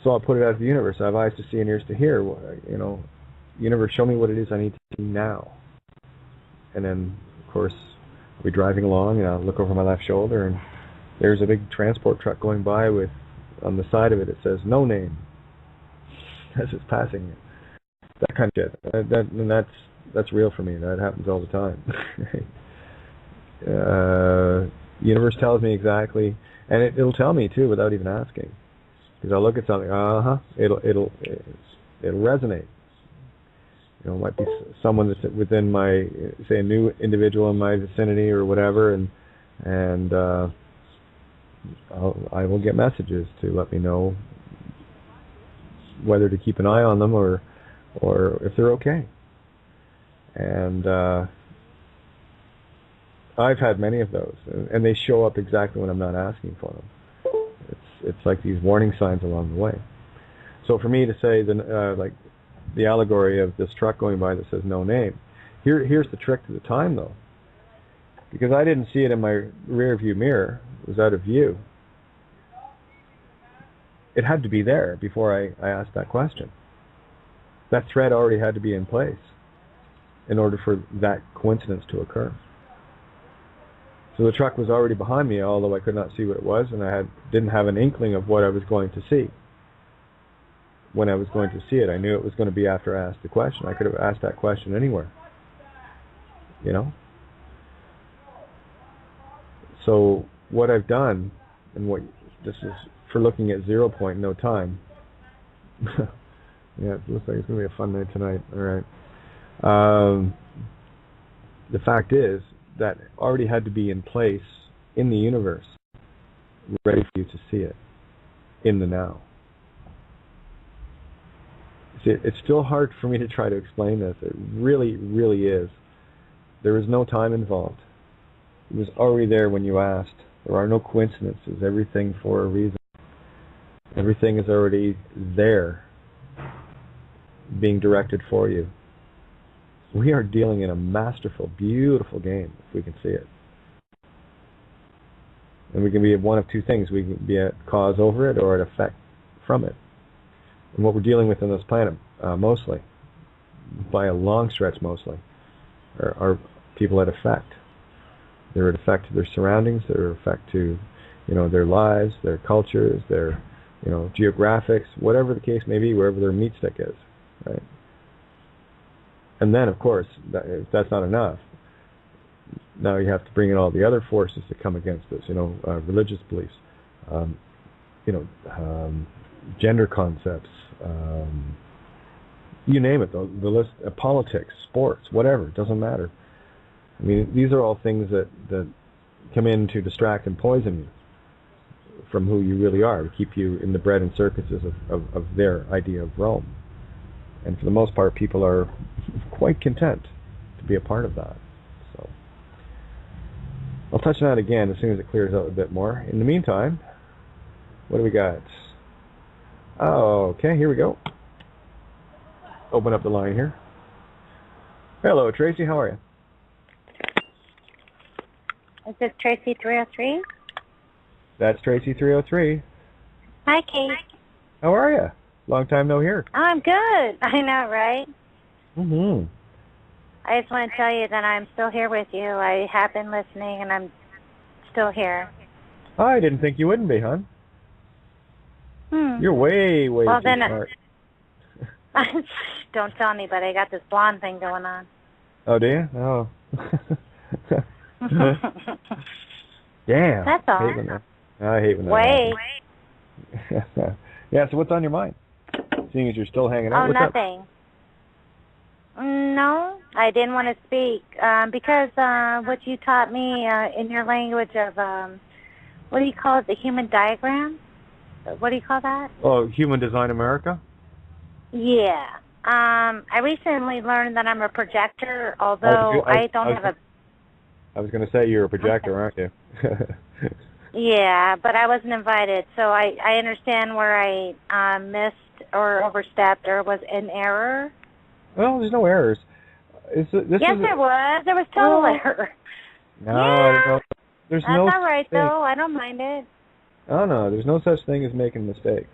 So I'll put it out to the universe. I have eyes to see and ears to hear. Universe, show me what it is I need to see now. And then, of course, I'll be driving along, and I'll look over my left shoulder, and there's a big transport truck going by with, on the side of it, it says, no name. As it's passing it. that kind of shit. That's real for me. That happens all the time. Universe tells me exactly, and it'll tell me too without even asking. Because I'll look at something, it'll resonate. You know, it might be someone that's within my, say, a new individual in my vicinity or whatever, and I will get messages to let me know whether to keep an eye on them or if they're okay. And I've had many of those, and they show up exactly when I'm not asking for them. It's like these warning signs along the way. So for me to say like the allegory of this truck going by that says no name, here's the trick to the time though, because I didn't see it in my rear view mirror. It was out of view. It had to be there before I asked that question. That thread already had to be in place in order for that coincidence to occur. So the truck was already behind me, although I could not see what it was, and I didn't have an inkling of what I was going to see. When I was going to see it, I knew it was going to be after I asked the question. I could have asked that question anywhere, you know? So what I've done, and what this is for looking at 0 point, no time. Yeah, it looks like it's going to be a fun night tonight. All right. The fact is that already had to be in place in the universe, ready for you to see it in the now. See, it's still hard for me to try to explain this. It really, really is. There is no time involved. It was already there when you asked. There are no coincidences. Everything for a reason. Everything is already there, being directed for you. We are dealing in a masterful, beautiful game, if we can see it. And we can be one of two things. We can be a cause over it or an effect from it. And what we're dealing with on this planet, mostly, by a long stretch mostly, are people at effect. They're at effect to their surroundings, they're at effect to, their lives, their cultures, their, geographics, whatever the case may be, wherever their meat stick is, right? And then, of course, if that's not enough, now you have to bring in all the other forces that come against this, religious beliefs, gender concepts, you name it, the list, politics, sports, whatever, it doesn't matter. I mean, these are all things that come in to distract and poison you from who you really are, to keep you in the bread and circuses of their idea of Rome. And for the most part, people are quite content to be a part of that. So I'll touch on that again as soon as it clears out a bit more. In the meantime, what do we got? Oh, okay, here we go. Open up the line here. Hello, Tracy, how are you? Is this Tracy 303? That's Tracy 303. Hi, Kate. How are you? Long time no hear. I'm good. I know, right? Mm-hmm. I just want to tell you that I'm still here with you. I have been listening, and I'm still here. I didn't think you wouldn't be, hon. You're way too smart. Don't tell anybody. I got this blonde thing going on. Oh, do you? Oh. Damn. That's all. I hate when that Wait. happens. Yeah, so what's on your mind? Seeing as you're still hanging out. Oh, what's nothing. Up? No, I didn't want to speak because what you taught me in your language of, what do you call it, the human diagram? What do you call that? Oh, Human Design America? Yeah. I recently learned that I'm a projector, although I don't have a... I was going to say you're a projector, aren't you? Yeah, but I wasn't invited, so I understand where I missed or overstepped or was in error. Well, there's no errors. Yes, there was. There was total error. No, yeah. There's That's no all right, though. I don't mind it. Oh, no, there's no such thing as making mistakes.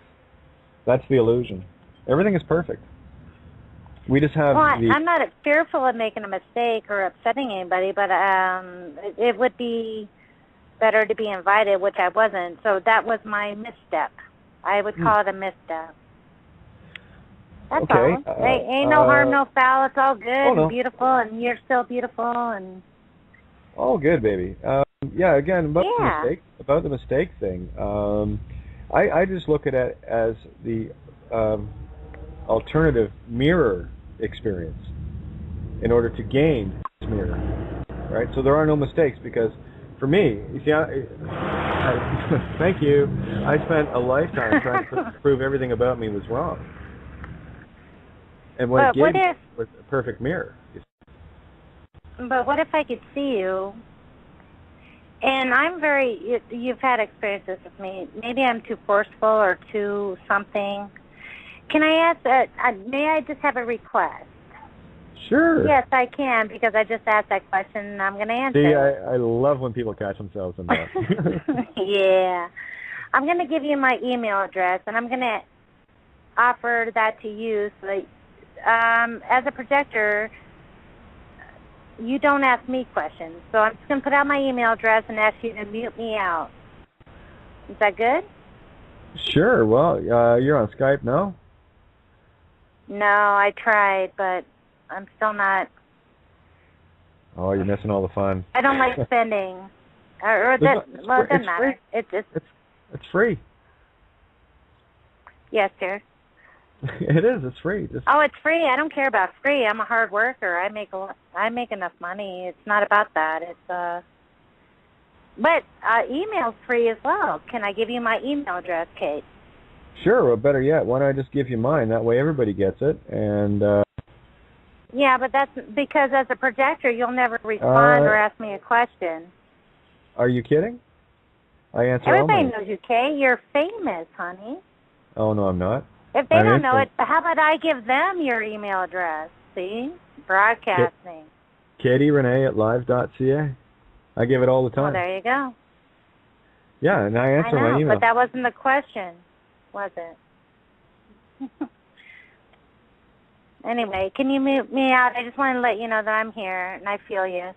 That's the illusion. Everything is perfect. We just have I'm not fearful of making a mistake or upsetting anybody, but it would be better to be invited, which I wasn't. So that was my misstep. I would call it a misstep. That's okay. all. Ain't no harm, no foul. It's all good and beautiful, and you're still beautiful, and all good, baby. Yeah. Again, about the mistake thing. I just look at it as the alternative mirror experience in order to gain this mirror, right? So there are no mistakes because, for me, you see, thank you. I spent a lifetime trying to prove everything about me was wrong. And what it gave me was a perfect mirror. But what if I could see you? And you've had experiences with me. Maybe I'm too forceful or too something. Can I ask, may I just have a request? Sure. Yes, I can, because I just asked that question, and I'm going to answer it. See, I love when people catch themselves in that. Yeah. I'm going to give you my email address, and I'm going to offer that to you. So that, as a projector, you don't ask me questions. So I'm just going to put out my email address and ask you to mute me out. Is that good? Sure. Well, you're on Skype now? No, I tried, but I'm still not. Oh, you're missing all the fun. I don't like spending. It doesn't matter. It's free. Yes, sir. It is. It's free. Oh, it's free. I don't care about free. I'm a hard worker. I make enough money. It's not about that. But email's free as well. Can I give you my email address, Kate? Sure. Well, better yet, why don't I just give you mine? That way everybody gets it. And yeah, but that's because as a projector, you'll never respond or ask me a question. Are you kidding? I answer Everybody knows you, Kate. You're famous, honey. Oh, no, I'm not. If they don't know it, how about I give them your email address? See? Broadcasting. Katie Renee at live.ca. I give it all the time. Well, there you go. Yeah, and I answer my email. But that wasn't the question, was it? Anyway, can you mute me out? I just want to let you know that I'm here and I feel you.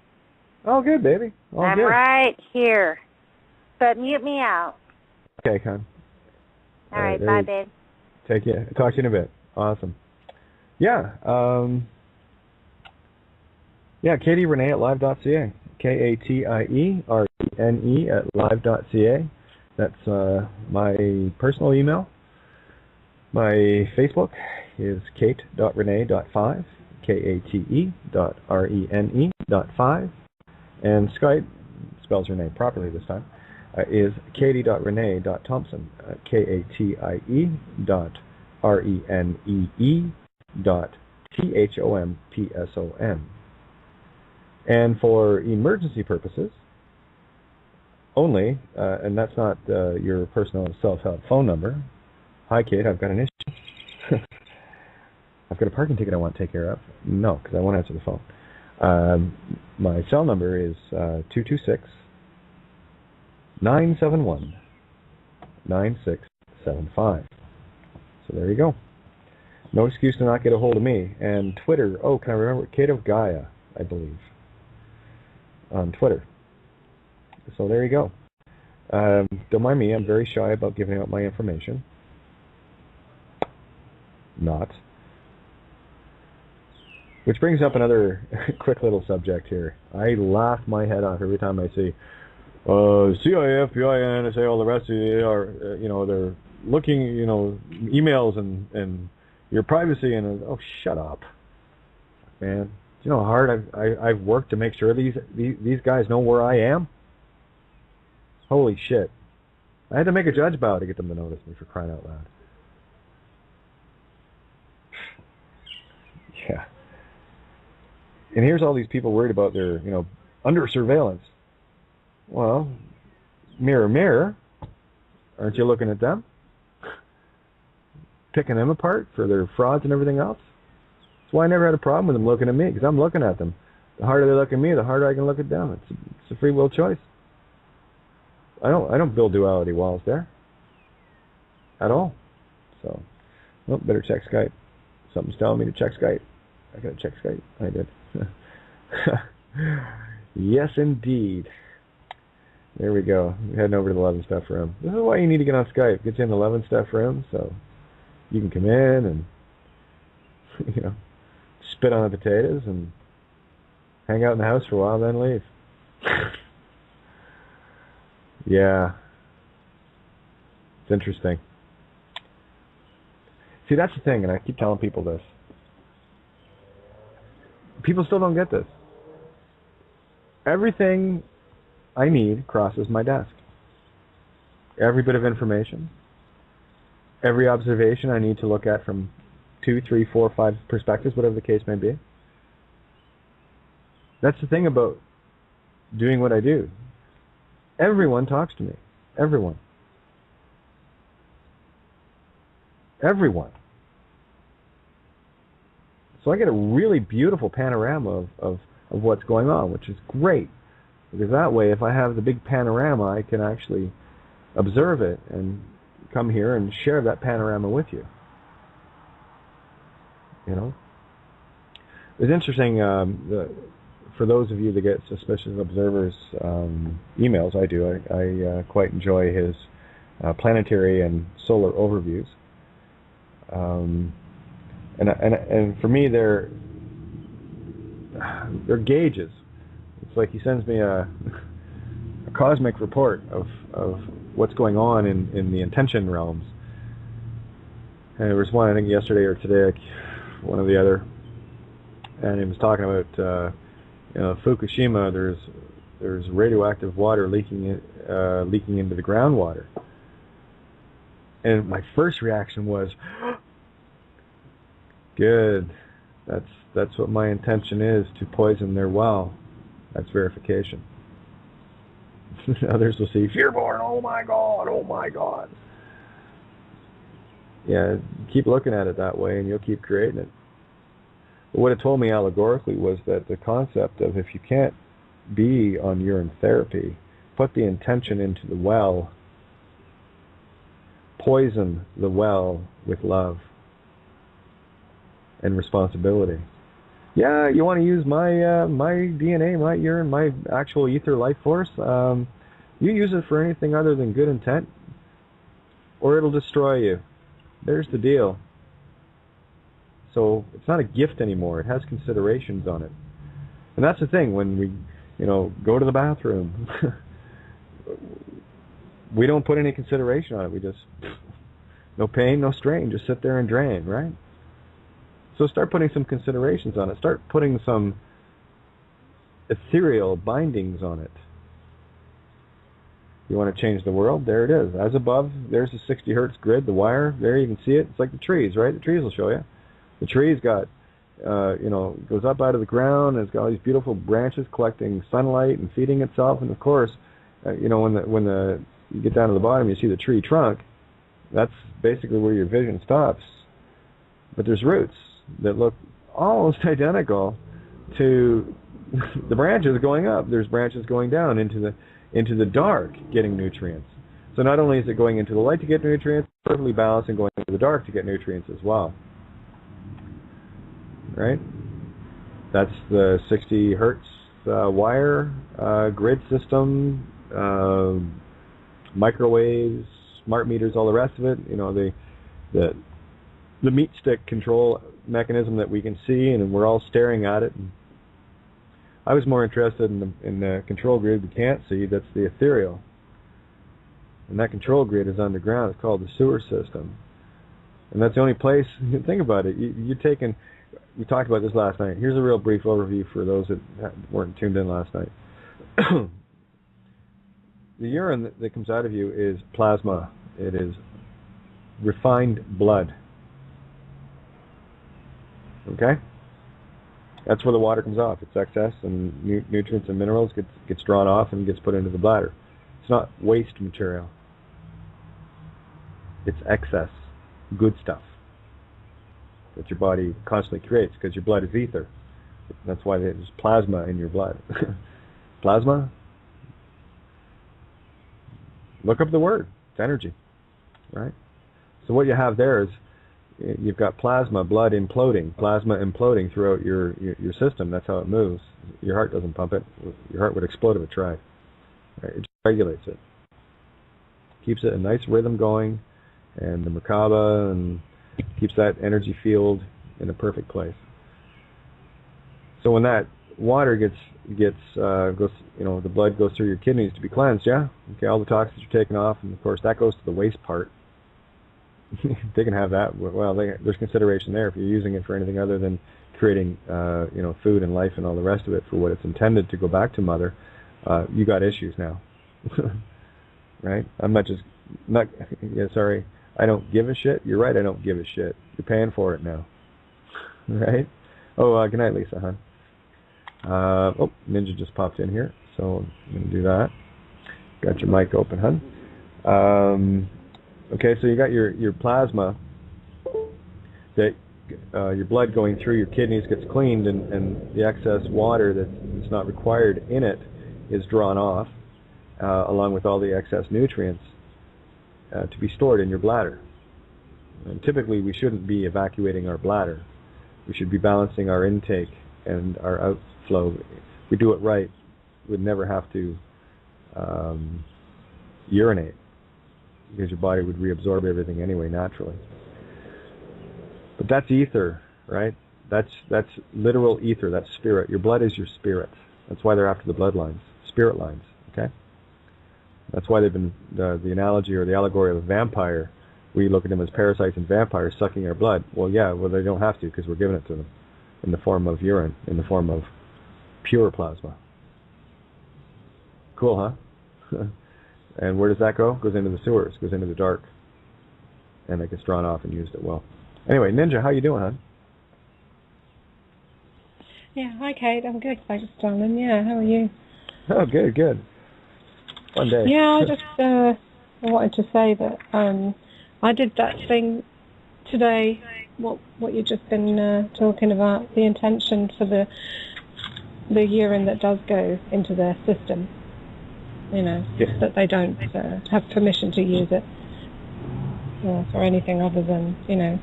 Oh, good, baby. I'm good. right here. But mute me out. Okay, Con. All right, bye, babe. Take care. Talk to you in a bit. Awesome. Yeah. Katie Renee at live.ca. KATIERENE at live.ca. That's my personal email. My Facebook is kate.renee.5, KATE.RENE.5. And Skype, spells her name properly this time, is katie.renee.thompson, KATIE.RENEE.THOMPSON. And for emergency purposes only, and that's not your personal self-help phone number. Hi, Kate, I've got an issue. I've got a parking ticket I want to take care of. No, because I won't answer the phone. My cell number is 226-971-9675. So there you go. No excuse to not get a hold of me. And Twitter, can I remember? Kate of Gaia, I believe, on Twitter. So there you go. Don't mind me, I'm very shy about giving out my information. Not. Which brings up another quick little subject here. I laugh my head off every time I see CIA, FBI, NSA, all the rest of it are, they're looking, emails and your privacy and shut up, man. Do you know how hard I've worked to make sure these guys know where I am? Holy shit! I had to make a judge bow to get them to notice me, for crying out loud. Yeah. And here's all these people worried about their, under surveillance. Well, mirror, mirror, aren't you looking at them? Picking them apart for their frauds and everything else? That's why I never had a problem with them looking at me, because I'm looking at them. The harder they look at me, the harder I can look at them. It's a free will choice. I don't build duality walls there. At all. So, better check Skype. Something's telling me to check Skype. I gotta check Skype. I did. Yes, indeed. There we go. We're heading over to the 11 Stuff Room. This is why you need to get on Skype. Get you in the 11 Stuff Room so you can come in and spit on the potatoes and hang out in the house for a while, then leave. Yeah. It's interesting. See, that's the thing, and I keep telling people this. People still don't get this. Everything I need crosses my desk. Every bit of information, every observation I need to look at from 2, 3, 4, 5 perspectives, whatever the case may be. That's the thing about doing what I do. Everyone talks to me. Everyone. Everyone. So I get a really beautiful panorama of what's going on, which is great. Because that way, if I have the big panorama, I can actually observe it and come here and share that panorama with you. It's interesting, for those of you that get Suspicious Observers emails, I do. I quite enjoy his planetary and solar overviews. And for me, they're gauges. It's like he sends me a cosmic report of what's going on in the intention realms. And there was one, I think yesterday or today, one or the other, and he was talking about Fukushima. There's radioactive water leaking into the groundwater. And my first reaction was, good. That's what my intention is, to poison their well. That's verification. Others will see fearborn. Oh my God! Oh my God! Yeah, keep looking at it that way, and you'll keep creating it. But what it told me allegorically was that the concept of, if you can't be on urine therapy, put the intention into the well. Poison the well with love and responsibility. Yeah, you want to use my DNA, my urine, my actual ether life force? You use it for anything other than good intent, or it'll destroy you. There's the deal. So it's not a gift anymore. It has considerations on it. And that's the thing, when we, go to the bathroom, we don't put any consideration on it. We just, no pain, no strain, just sit there and drain, right? So start putting some considerations on it. Start putting some ethereal bindings on it. You want to change the world? There it is. As above, there's the 60 hertz grid, the wire. There you can see it. It's like the trees, right? The trees will show you. The tree's got, goes up out of the ground, and it's got all these beautiful branches collecting sunlight and feeding itself. And of course, when you get down to the bottom, you see the tree trunk. That's basically where your vision stops. But there's roots that look almost identical to the branches going up. There's branches going down into the dark, getting nutrients. So not only is it going into the light to get nutrients, it's perfectly balanced, and going into the dark to get nutrients as well. Right? That's the 60 hertz wire grid system, microwaves, smart meters, all the rest of it. The meat stick control mechanism that we can see, and we're all staring at it. And I was more interested in the control grid we can't see. That's the ethereal, and that control grid is underground. It's called the sewer system, and that's the only place. Think about it. We talked about this last night. Here's a real brief overview for those that weren't tuned in last night. The urine that comes out of you is plasma. It is refined blood. Okay? That's where the water comes off. It's excess, and nutrients and minerals gets drawn off and gets put into the bladder. It's not waste material. It's excess, good stuff that your body constantly creates, because your blood is ether. That's why there's plasma in your blood. Plasma? Look up the word. It's energy, right? So what you have there is, you've got plasma, blood imploding, plasma imploding throughout your system. That's how it moves. Your heart doesn't pump it. Your heart would explode if it tried. Right? It just regulates it. Keeps it a nice rhythm going, and the Merkaba, and keeps that energy field in a perfect place. So when that water goes, the blood goes through your kidneys to be cleansed, yeah? Okay, all the toxins are taken off, and of course that goes to the waste part. They can have that. Well, there's consideration there if you're using it for anything other than creating, food and life and all the rest of it for what it's intended to go back to Mother. You got issues now, right? I'm not just sorry. I don't give a shit. You're right. I don't give a shit. You're paying for it now, right? Oh, good night, Lisa, hon. Ninja just popped in here, so I'm going to do that. Got your mic open, hon. Okay, so you got your plasma, that your blood going through your kidneys gets cleaned, and the excess water that's not required in it is drawn off, along with all the excess nutrients to be stored in your bladder. And typically we shouldn't be evacuating our bladder. We should be balancing our intake and our outflow. If we do it right, we'd never have to urinate, because your body would reabsorb everything anyway naturally. But that's ether, right? That's literal ether. That's spirit. Your blood is your spirit. That's why they're after the bloodlines, spirit lines. Okay. That's why they've been the analogy or the allegory of a vampire. We look at them as parasites and vampires sucking our blood. Well, yeah. Well, they don't have to, because we're giving it to them in the form of urine, in the form of pure plasma. Cool, huh? And where does that go? It goes into the sewers, goes into the dark, and it gets drawn off and used it well. Anyway, Ninja, how you doing, hon? Yeah, hi Kate, I'm good, thanks darling. Yeah, how are you? Oh, good. Fun day. Yeah, I just wanted to say that I did that thing today, what you've just been talking about, the intention for the urine that does go into their system. That they don't have permission to use it for anything other than,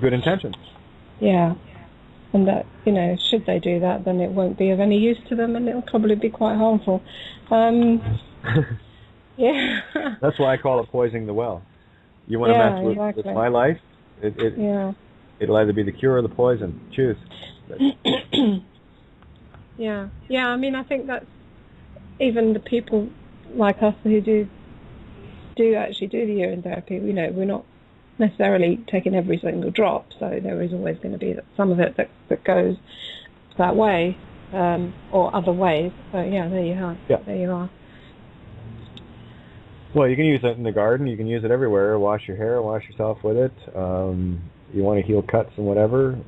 Good intentions. Yeah. And that, should they do that, then it won't be of any use to them, and it'll probably be quite harmful. Yeah. That's why I call it poisoning the well. You want to mess with my life? It'll either be the cure or the poison. Choose. Yeah. I mean, I think that's even the people like us who do actually do the urine therapy. We're not necessarily taking every single drop, so there is always going to be some of it that goes that way, or other ways. So yeah, there you are. Yeah. There you are. Well, you can use it in the garden. You can use it everywhere. Wash your hair. Wash yourself with it. You want to heal cuts and whatever.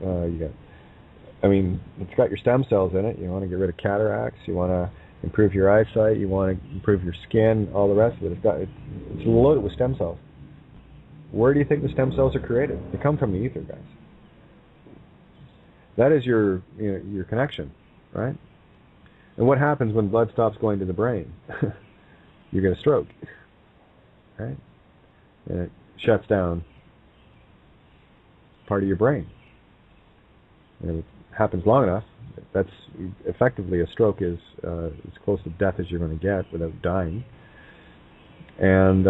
It's got your stem cells in it. You want to get rid of cataracts. You want to improve your eyesight. You want to improve your skin. All the rest of it. It's loaded with stem cells. Where do you think the stem cells are created? They come from the ether, guys. That is your connection, right? And what happens when blood stops going to the brain? You get a stroke, right? And it shuts down part of your brain. And if it happens long enough, that's effectively a stroke is as close to death as you're going to get without dying. And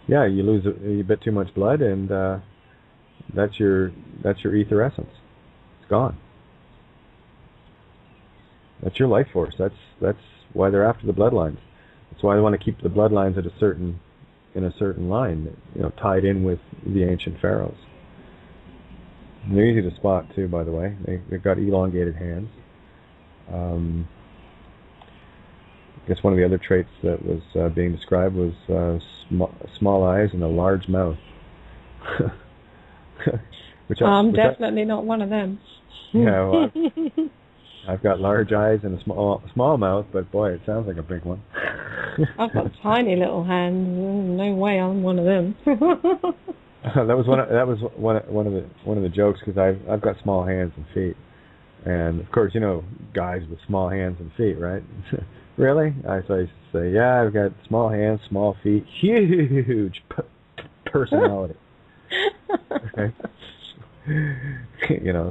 you lose a bit too much blood, and that's your ether essence. It's gone. That's your life force. That's why they're after the bloodlines. That's why they want to keep the bloodlines in a certain line, tied in with the ancient pharaohs. And they're easy to spot too, by the way. They've got elongated hands. I guess one of the other traits that was being described was small eyes and a large mouth. I'm definitely not one of them. Yeah, well, I've got large eyes and a small mouth, but boy, it sounds like a big one. I've got tiny little hands. No way I'm one of them. That was one of the jokes, because I've got small hands and feet, and of course guys with small hands and feet, right? Really? I say, yeah, I've got small hands, small feet, huge personality. Okay.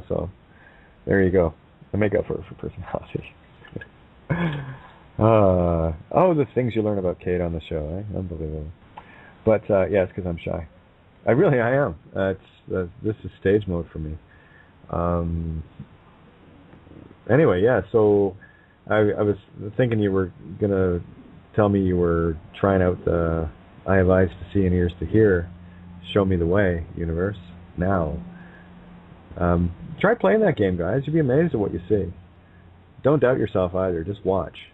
So there you go. I make up for personality. The things you learn about Kate on the show, eh? Unbelievable. But it's because I'm shy. I am. This is stage mode for me. Anyway, yeah. So I was thinking you were gonna tell me you were trying out the I have eyes to see and ears to hear. Show me the way, universe. Now. Try playing that game, guys. You'll be amazed at what you see. Don't doubt yourself either. Just watch.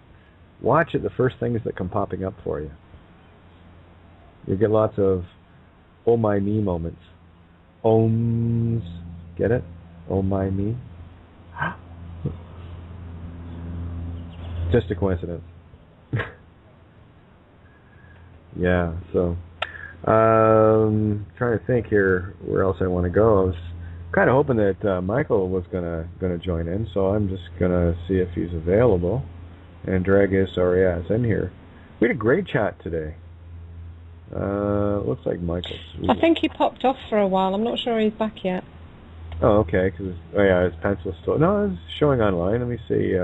Watch at the first things that come popping up for you. You'll get lots of oh my me moments. Ohms. Get it? Oh my me. Just a coincidence. Yeah, so trying to think here where else I want to go. I was kind of hoping that Michael was gonna join in, so I'm just gonna see if he's available and drag his sorry ass in here. We had a great chat today. Looks like Michael's. I think he popped off for a while. I'm not sure he's back yet. Oh, okay. Cause his pencil's still. No, it's showing online. Let me see.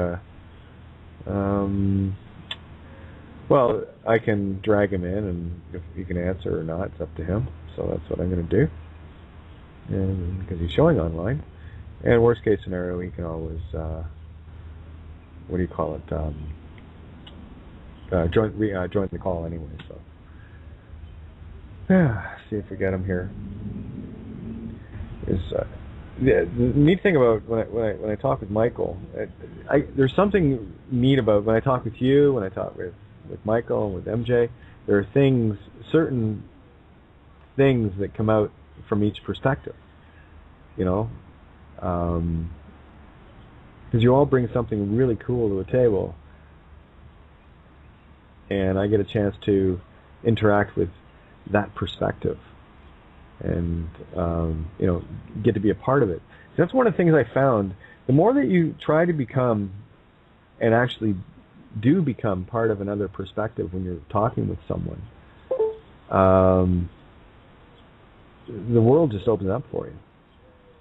Well, I can drag him in, and if he can answer or not, it's up to him. So that's what I'm going to do. And because he's showing online, and worst case scenario, he can always what do you call it? Join the call anyway. So yeah, see if we get him here. The neat thing about when I talk with Michael, there's something neat about when I talk with you, when I talk with Michael and with MJ. There are certain things that come out from each perspective, because you all bring something really cool to a table, and I get a chance to interact with that perspective and get to be a part of it. So that's one of the things I found. The more that you try to become and actually do become part of another perspective when you're talking with someone, the world just opens up for you.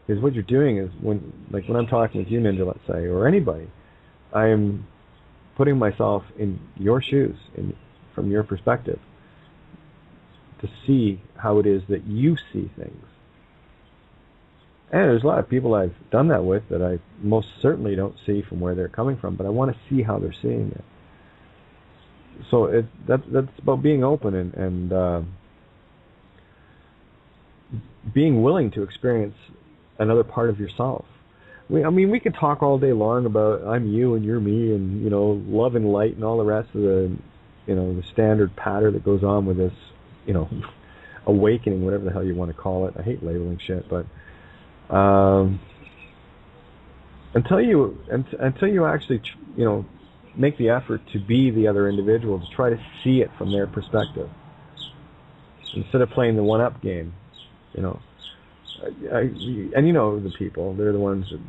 Because what you're doing is when I'm talking with you, Ninja, let's say, or anybody, I am putting myself in your shoes, from your perspective, to see how it is that you see things. And there's a lot of people I've done that with that I most certainly don't see from where they're coming from, but I want to see how they're seeing it. So that's about being open and being willing to experience another part of yourself. We could talk all day long about I'm you and you're me and love and light and all the rest of the the standard patter that goes on with this awakening, whatever the hell you want to call it. I hate labeling shit, but until you actually make the effort to be the other individual, to try to see it from their perspective instead of playing the one-up game, and the people, they're the ones that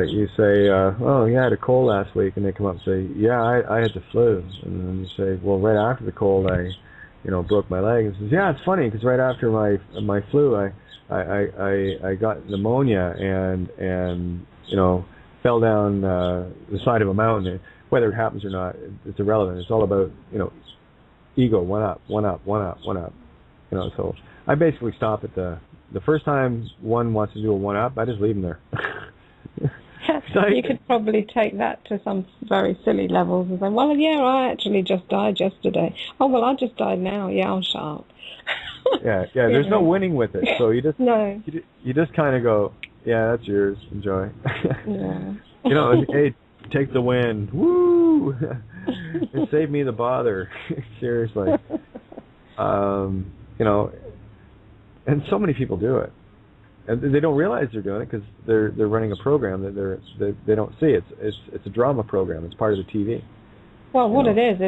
you say, oh yeah, I had a cold last week, and they come up and say, yeah, I had the flu, and then you say, well, right after the cold I broke my leg, and says, yeah, it's funny because right after my flu I got pneumonia and fell down the side of a mountain. Whether it happens or not, it's irrelevant. It's all about ego, one up. So I basically stop at the first time one wants to do a one up, I just leave them there. You could probably take that to some very silly levels and say, well, yeah, I actually just died yesterday. Oh, well, I just died now. Yeah, I'll shut up. Yeah. There's no winning with it. So you just no. You just kind of go, yeah, that's yours. Enjoy. Yeah. Hey, take the win. Woo! It saved me the bother. Seriously. And so many people do it. And they don't realize they're doing it because they're running a program that they don't see. It's a drama program. It's part of the TV. Well, what it is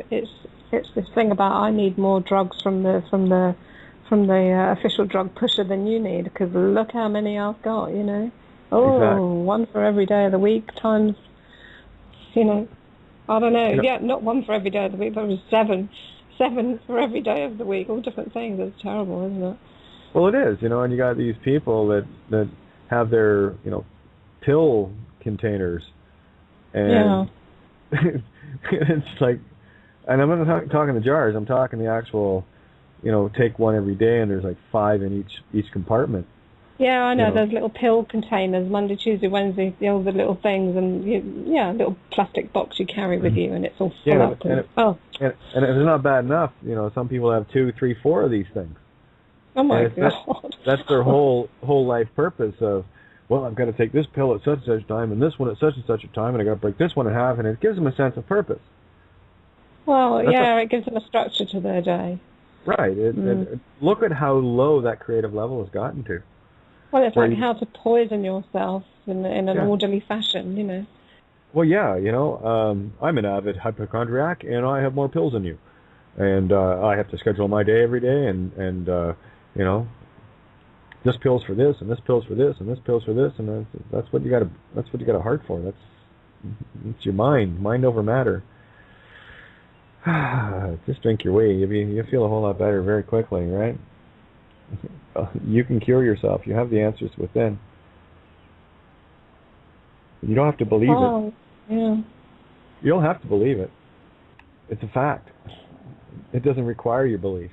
it's this thing about I need more drugs from the official drug pusher than you need because look how many I've got. Oh, exactly. One for every day of the week times. I don't know. Yeah, not one for every day of the week, but it was seven for every day of the week. All different things. It's terrible, isn't it? Well, it is, and you got these people that have their, pill containers, and it's like, and I'm not talking the jars, I'm talking the actual take one every day, and there's like 5 in each compartment. Yeah, I know. Those little pill containers, Monday, Tuesday, Wednesday, all the little things, and a little plastic box you carry with you, and it's all full up. And it's not bad enough. Some people have 2, 3, 4 of these things. Oh my God! That's their whole life purpose of, well, I've got to take this pill at such and such time, and this one at such and such a time, and I got to break this one in half, and it gives them a sense of purpose. Well, it gives them a structure to their day. Right. Look at how low that creative level has gotten to. Well, it's like how to poison yourself in an orderly fashion, Well, yeah, I'm an avid hypochondriac, and I have more pills than you, and I have to schedule my day every day, and this pill's for this, and this pill's for this, and this pill's for this, and that's what you got a heart for. It's your mind over matter. Just drink your way. You feel a whole lot better very quickly, right? You can cure yourself. You have the answers within. You don't have to believe it. Yeah. You don't have to believe it. It's a fact. It doesn't require your belief.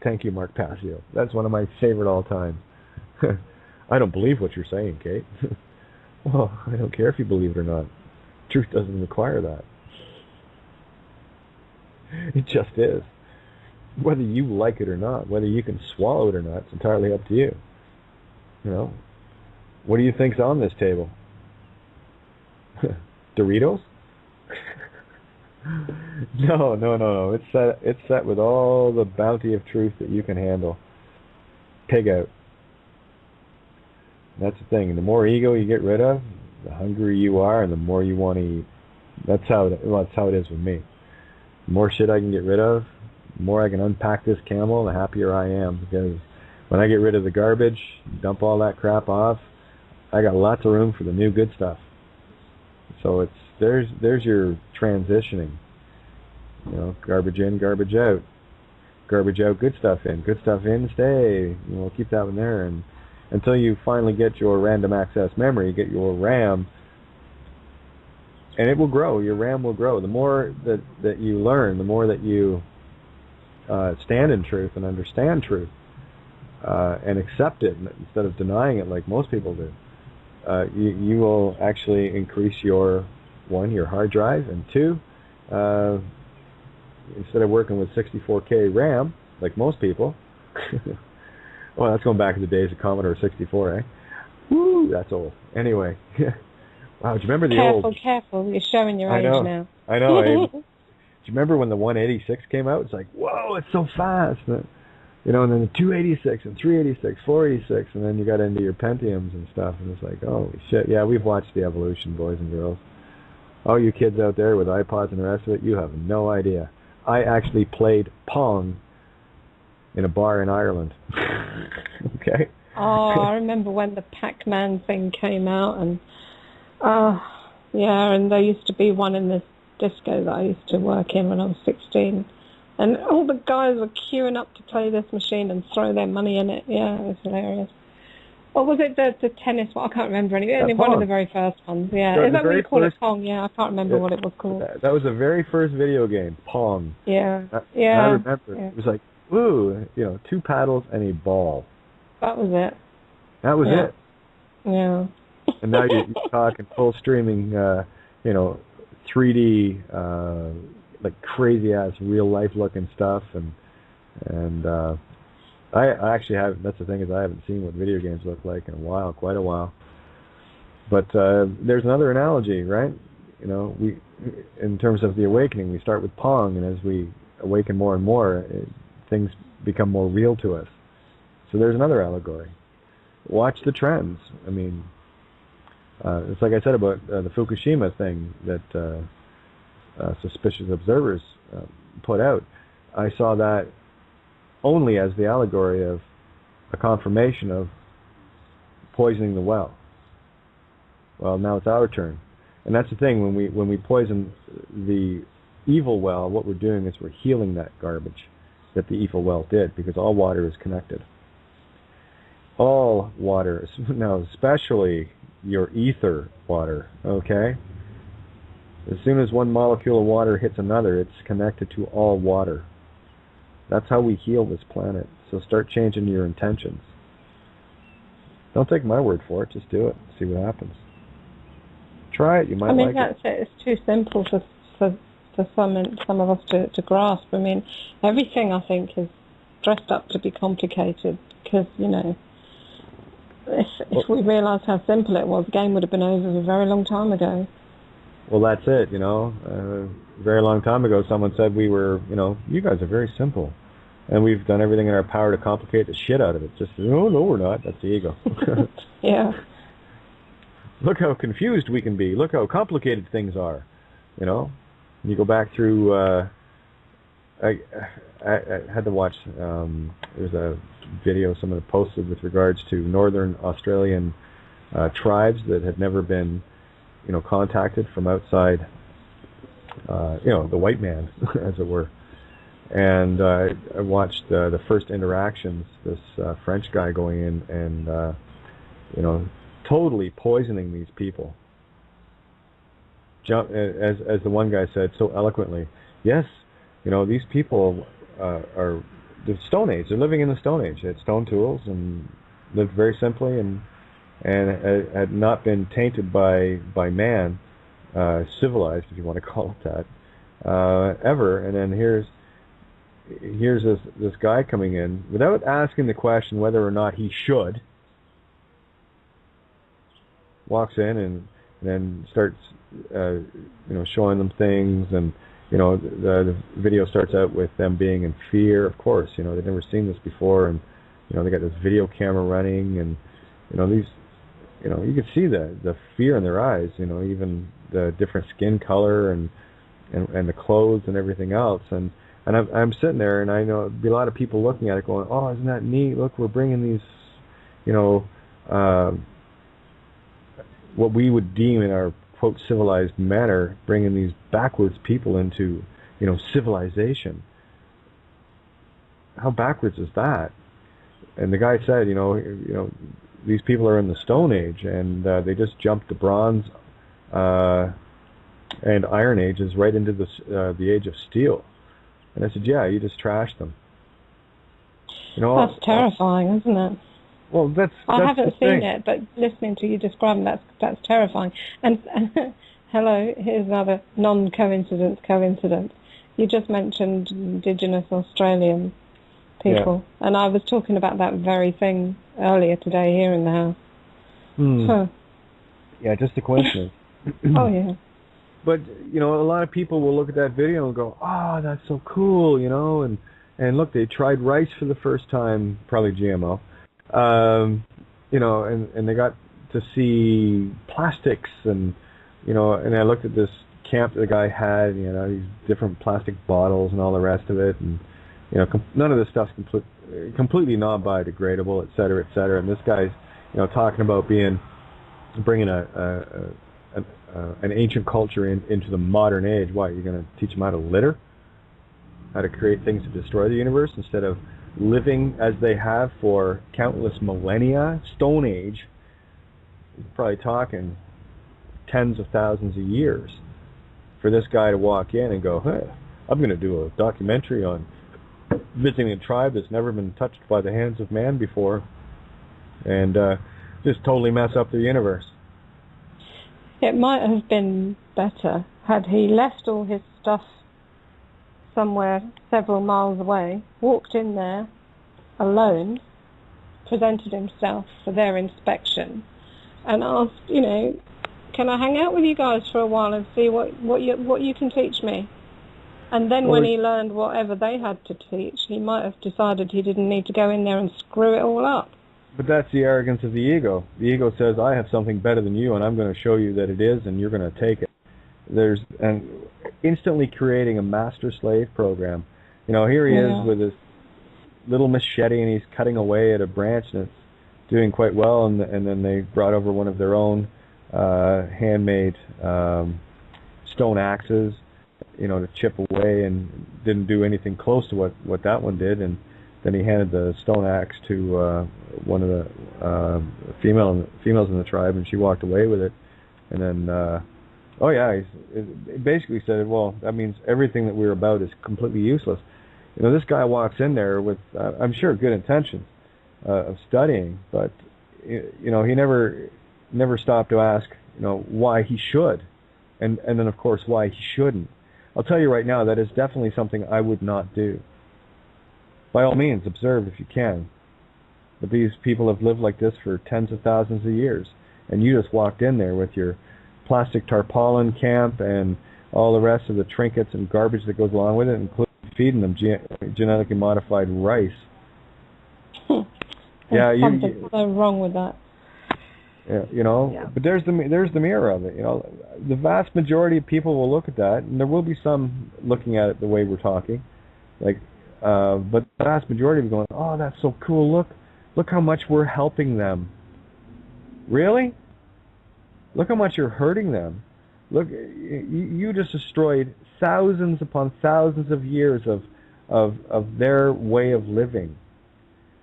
Thank you, Mark Passio. That's one of my favorite all time. I don't believe what you're saying, Kate. Well, I don't care if you believe it or not. Truth doesn't require that. It just is. Whether you like it or not, whether you can swallow it or not, it's entirely up to you. What do you think's on this table? Doritos? No. It's set with all the bounty of truth that you can handle. Pig out. That's the thing. And the more ego you get rid of, the hungrier you are, and the more you want to eat. That's how it is with me. The more shit I can get rid of, the more I can unpack this camel, the happier I am. Because when I get rid of the garbage, dump all that crap off, I got lots of room for the new good stuff. So there's your transitioning. Garbage in, garbage out. Garbage out, good stuff in. Good stuff in, stay. Keep that one there, and until you finally get your random access memory, get your RAM, and it will grow. Your RAM will grow. The more that you learn, the more that you stand in truth and understand truth, and accept it instead of denying it like most people do, you will actually increase your hard drive, and 2, instead of working with 64K RAM like most people, well, that's going back to the days of Commodore 64, eh? Woo, that's old. Anyway, wow, do you remember the old... Careful, you're showing your age now. I know. Do you remember when the 186 came out? It's like, whoa, it's so fast. And then the 286 and 386, 486, and then you got into your Pentiums and stuff, and it's like, holy shit. Yeah, we've watched the evolution, boys and girls. All you kids out there with iPods and the rest of it, you have no idea. I actually played Pong in a bar in Ireland. Okay? Oh, I remember when the Pac-Man thing came out, and and there used to be one in this disco that I used to work in when I was 16, and all the guys were queuing up to play this machine and throw their money in it. Yeah, it was hilarious. Or was it the tennis one? I can't remember anyway. One of the very first ones. Yeah, is that what you call it, Pong? Yeah, I can't remember what it was called. That was the very first video game, Pong. Yeah. I remember. Yeah. It was like, ooh, 2 paddles and a ball. That was it. That was it. Yeah. And now you're talking full streaming, 3D, like crazy ass real life looking stuff, and I actually haven't. That's the thing, is I haven't seen what video games look like in quite a while. But there's another analogy, right? We, in terms of the awakening, we start with Pong, and as we awaken more and more, things become more real to us. So there's another allegory. Watch the trends. I mean, it's like I said about the Fukushima thing that suspicious observers put out. I saw that only as the allegory of a confirmation of poisoning the well. Well, now it's our turn. And that's the thing, when we poison the evil well, what we're doing is we're healing that garbage that the evil well did, because all water is connected. All water, now especially your ether water, okay? As soon as one molecule of water hits another, it's connected to all water. That's how we heal this planet. So start changing your intentions. Don't take my word for it. Just do it. See what happens. Try it. You might like it. That's it. It's too simple for some of us to grasp. I mean, everything, I think, is dressed up to be complicated because, if we realised how simple it was, the game would have been over a very long time ago. Well, that's it, a very long time ago, someone said we were, you guys are very simple. And we've done everything in our power to complicate the shit out of it. Just, no, we're not. That's the ego. Yeah. Look how confused we can be. Look how complicated things are. You go back through, I had to watch, there's a video someone posted with regards to northern Australian tribes that had never been, contacted from outside, the white man, as it were. And I watched the first interactions, this French guy going in and, totally poisoning these people. As the one guy said so eloquently, yes, these people are the Stone Age. They're living in the Stone Age. They had stone tools and lived very simply and had not been tainted by man, civilized, if you want to call it that, ever. And then here's this guy coming in without asking the question whether or not he should. Walks in and then starts, showing them things, and the video starts out with them being in fear. Of course, they've never seen this before, and they got this video camera running, and these, you can see the fear in their eyes. Even the different skin color and the clothes and everything else, and I'm sitting there, and I know there'll be a lot of people looking at it, going, "Oh, isn't that neat? Look, we're bringing these, what we would deem in our quote civilized manner, bringing these backwards people into, civilization. How backwards is that?" And the guy said, these people are in the Stone Age, and they just jumped the Bronze and Iron Ages right into the Age of Steel. And I said, yeah, you just trashed them. That's terrifying, isn't it? Well, that's I haven't seen thing. it, but listening to you describe it, that's terrifying. And hello, here's another non-coincidence. You just mentioned Indigenous Australian people, and I was talking about that very thing earlier today here in the house. Huh. Yeah, just a coincidence. Oh yeah. But a lot of people will look at that video and go, "Oh, that's so cool," and look, they tried rice for the first time, probably GMO. And they got to see plastics and I looked at this camp that the guy had, these different plastic bottles and all the rest of it, and none of this stuff's completely non-biodegradable, et cetera, and this guy's, talking about bringing an ancient culture into the modern age. What, you're going to teach them how to litter? How to create things to destroy the universe instead of living as they have for countless millennia? Stone Age, you're probably talking tens of thousands of years for this guy to walk in and go, "Hey, I'm going to do a documentary on visiting a tribe that's never been touched by the hands of man before," and just totally mess up the universe. It might have been better had he left all his stuff somewhere several miles away, walked in there alone, presented himself for their inspection, and asked, "Can I hang out with you guys for a while and see what you can teach me?" And then when he learned whatever they had to teach, he might have decided he didn't need to go in there and screw it all up. But that's the arrogance of the ego. The ego says, "I have something better than you, and I'm going to show you that it is, and you're going to take it." And instantly creating a master-slave program. Here he is with his little machete, and he's cutting away at a branch, and it's doing quite well. And then they brought over one of their own handmade stone axes, to chip away, and didn't do anything close to what that one did. And then he handed the stone axe to one of the females in the tribe, and she walked away with it. And then, he basically said, "Well, that means everything that we're about is completely useless." This guy walks in there with, I'm sure, good intentions of studying, but he never stopped to ask, why he should, and then of course why he shouldn't. I'll tell you right now, that is definitely something I would not do. By all means, observe if you can. But these people have lived like this for tens of thousands of years, and you just walked in there with your plastic tarpaulin camp and all the rest of the trinkets and garbage that goes along with it, including feeding them genetically modified rice. There's something so wrong with that. Yeah, but there's the mirror of it. The vast majority of people will look at that, and there will be some looking at it the way we're talking, but the vast majority will be going, "Oh, that's so cool! Look how much we're helping them." Really? Look how much you're hurting them. Look, you just destroyed thousands upon thousands of years of their way of living.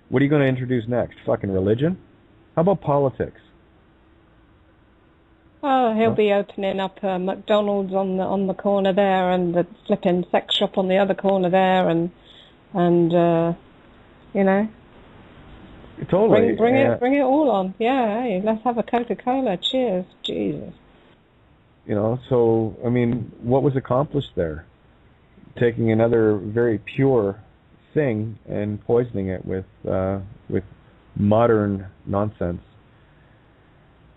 What are you going to introduce next? Fucking religion? How about politics? Oh, he'll be opening up a McDonald's on the corner there, and the flipping sex shop on the other corner there, and Totally. Bring it all on. Yeah, hey, let's have a Coca-Cola. Cheers. Jesus. So, what was accomplished there? Taking another very pure thing and poisoning it with modern nonsense.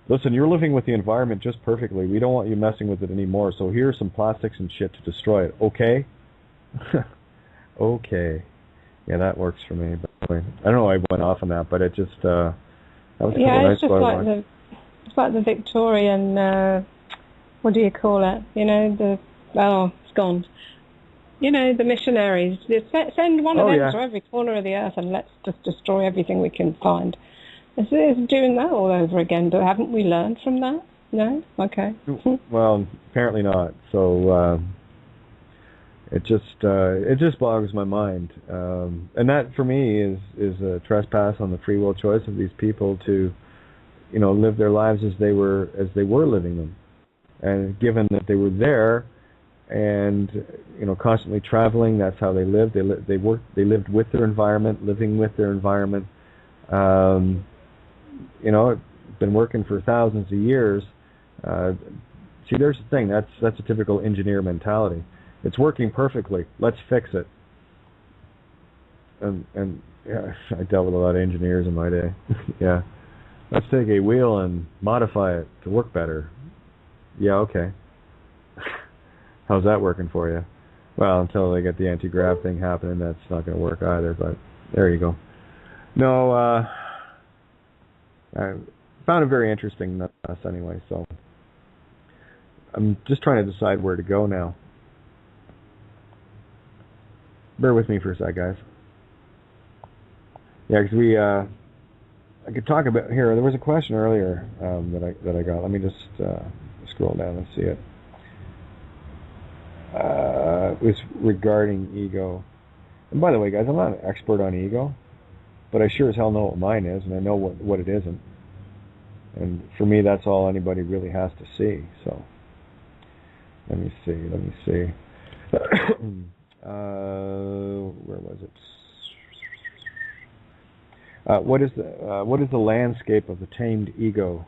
Listen, you're living with the environment just perfectly. We don't want you messing with it anymore, so here's some plastics and shit to destroy it, okay? Okay. Yeah, that works for me. But I don't know why I went off on that, but it just... that was a couple it's just like the Victorian... what do you call it? It's gone. The missionaries. Send one of them to every corner of the earth and let's just destroy everything we can find. It's doing that all over again, but haven't we learned from that? No? Okay. Well, apparently not. So it just boggles my mind. And that, for me, is a trespass on the free will choice of these people to, live their lives as they were living them. And given that they were there and constantly traveling, that's how they lived. They lived with their environment, living with their environment. Been working for thousands of years. See, there's the thing. That's a typical engineer mentality. It's working perfectly. Let's fix it. And yeah, I dealt with a lot of engineers in my day. Yeah, let's take a wheel and modify it to work better. Yeah, okay. How's that working for you? Well, until they get the anti-grav thing happening, that's not going to work either, but there you go. No, I found it very interesting nonetheless anyway, so I'm just trying to decide where to go now. Bear with me for a sec, guys. Yeah, because I could talk about, here, there was a question earlier that I got. Let me just scroll down and see it. It was regarding ego. And by the way, guys, I'm not an expert on ego, but I sure as hell know what mine is, and I know what it isn't. And for me, that's all anybody really has to see. So, let me see. Where was it? What is the landscape of the tamed ego?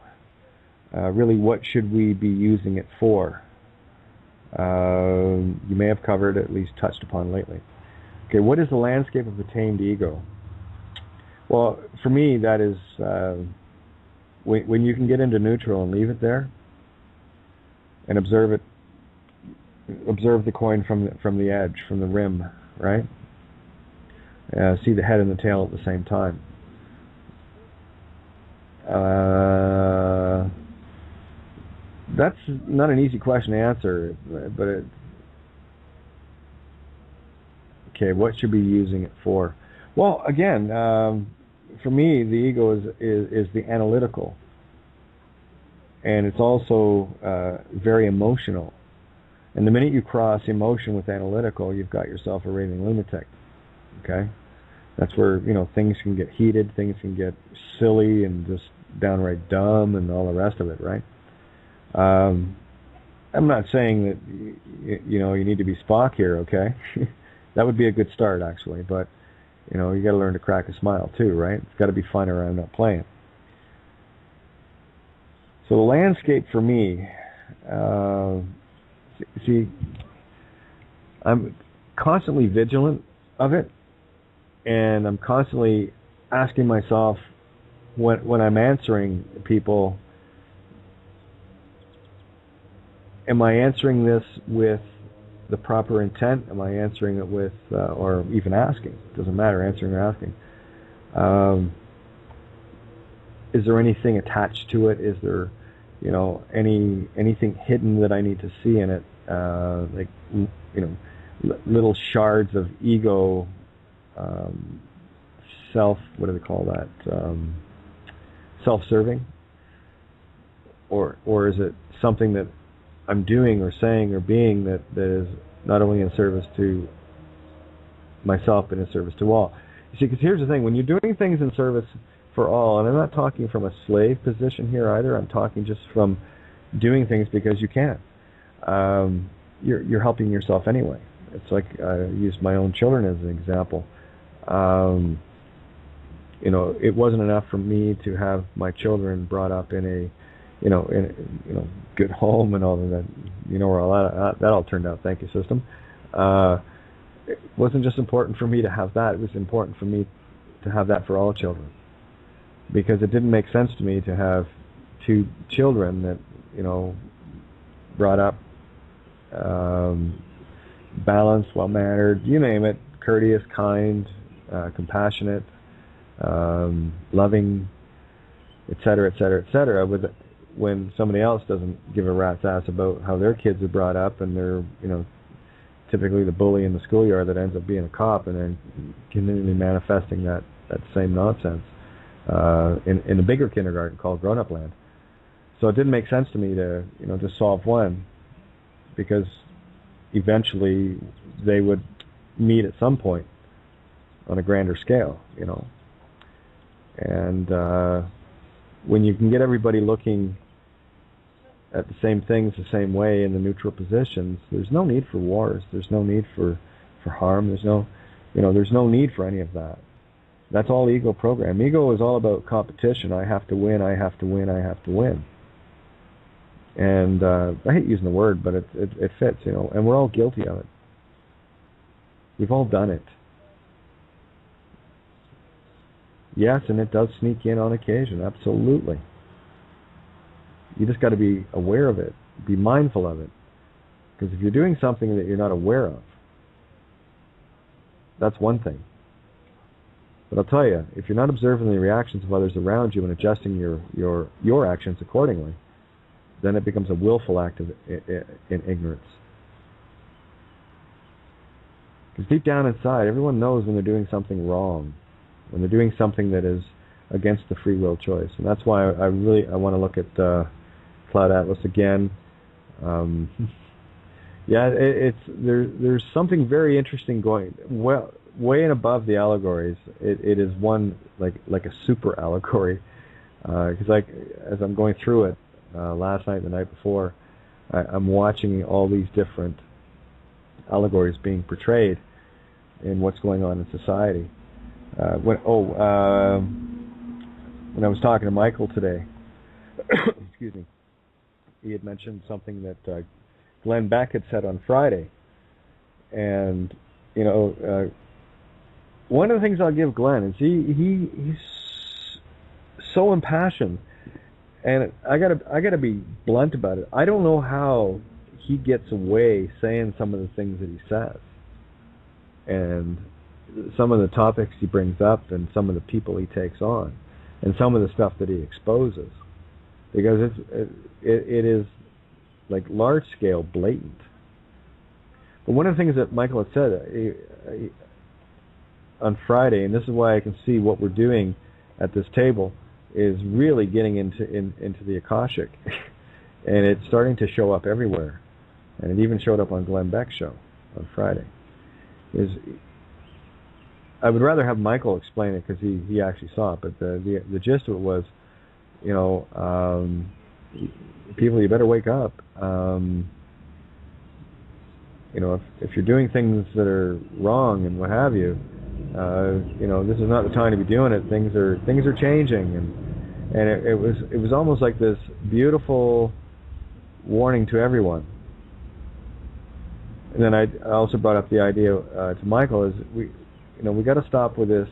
Really, what should we be using it for? You may have covered, at least touched upon lately. Okay, what is the landscape of the tamed ego? Well, for me, that is when you can get into neutral and leave it there, and observe it. Observe the coin from the edge, from the rim, right? See the head and the tail at the same time. That's not an easy question to answer, but okay, what should we be using it for? Well, again, for me, the ego is the analytical, and it's also very emotional. And the minute you cross emotion with analytical, you've got yourself a raving lunatic. Okay, that's where things can get heated, things can get silly and just downright dumb, and all the rest of it, right? I'm not saying that you need to be Spock here, okay? That would be a good start, actually. But you know, you got to learn to crack a smile too, right? It's got to be fun or I'm not playing. So the landscape for me, see, I'm constantly vigilant of it, and I'm constantly asking myself when I'm answering people, am I answering this with the proper intent? Am I answering it with, or even asking? It doesn't matter, answering or asking. Is there anything attached to it? Is there, you know, anything hidden that I need to see in it? Like, you know, little shards of ego, what do they call that? Self-serving? Or is it something that I'm doing or saying or being that is not only in service to myself but in service to all? You see, because here's the thing, when you're doing things in service for all, and I'm not talking from a slave position here either, I'm talking just from doing things because you can. You're helping yourself anyway. It's like I use my own children as an example. You know, it wasn't enough for me to have my children brought up in a good home and all of that, you know, where all that all turned out, thank you, system. It wasn't just important for me to have that, it was important for me to have that for all children. Because it didn't make sense to me to have two children that, you know, brought up, balanced, well-mannered, you name it, courteous, kind, compassionate, loving, etc., etc., etc., when somebody else doesn't give a rat's ass about how their kids are brought up, and they're, you know, typically the bully in the schoolyard that ends up being a cop and then continually manifesting that same nonsense in a bigger kindergarten called grown-up land. So it didn't make sense to me to, you know, just solve one, because eventually they would meet at some point on a grander scale, you know. And when you can get everybody looking at the same things the same way in the neutral positions, there's no need for wars. There's no need for harm. There's no need for any of that. That's all ego program. Ego is all about competition. I have to win. I have to win. I have to win. And I hate using the word, but it fits, you know. And we're all guilty of it. We've all done it. Yes, and it does sneak in on occasion, absolutely. You just got to be aware of it, be mindful of it. Because if you're doing something that you're not aware of, that's one thing. But I'll tell you, if you're not observing the reactions of others around you and adjusting your actions accordingly, then it becomes a willful act of in ignorance. Because deep down inside, everyone knows when they're doing something wrong, when they're doing something that is against the free will choice. And that's why I want to look at Cloud Atlas again. Yeah, there's something very interesting going way and above the allegories. It is one like a super allegory, because as I'm going through it last night and the night before, I'm watching all these different allegories being portrayed in what's going on in society. When I was talking to Michael today, excuse me, he had mentioned something that Glenn Beck had said on Friday, and you know, one of the things I'll give Glenn is he's so impassioned, and I gotta be blunt about it. I don't know how he gets away saying some of the things that he says, and some of the topics he brings up, and some of the people he takes on, and some of the stuff that he exposes, because it is like large scale, blatant. But one of the things that Michael had said on Friday, and this is why I can see what we're doing at this table, is really getting into the Akashic, and it's starting to show up everywhere, and it even showed up on Glenn Beck's show on Friday. I would rather have Michael explain it because he actually saw it, but the gist of it was, you know, people, you better wake up. You if you're doing things that are wrong and what have you, this is not the time to be doing it. Things are changing, and it was almost like this beautiful warning to everyone. And then I also brought up the idea to Michael is we got to stop with this.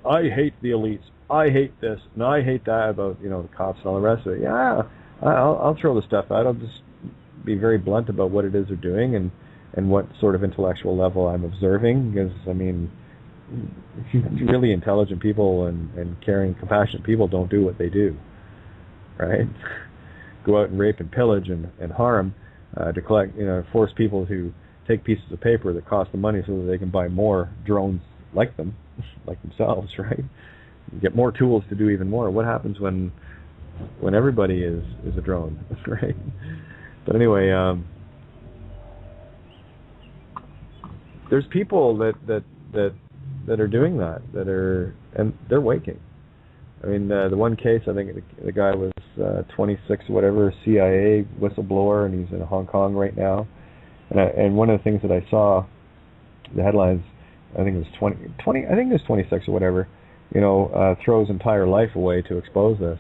I hate the elites. I hate this and I hate that about the cops and all the rest of it. Yeah, I'll throw the stuff out. I'll just be very blunt about what it is they're doing and what sort of intellectual level I'm observing. Because really intelligent people and caring, compassionate people don't do what they do, right? Go out and rape and pillage and harm to collect, force people to take pieces of paper that cost them money so that they can buy more drones like them, like themselves, right? You get more tools to do even more. What happens when everybody is a drone, right? But anyway, there's people that are doing that and they're waking. I mean, the one case, I think the guy was 26 or whatever, CIA whistleblower, and he's in Hong Kong right now. And one of the things that I saw, the headlines, I think it was 20. I think it was 26 or whatever. Throws entire life away to expose this.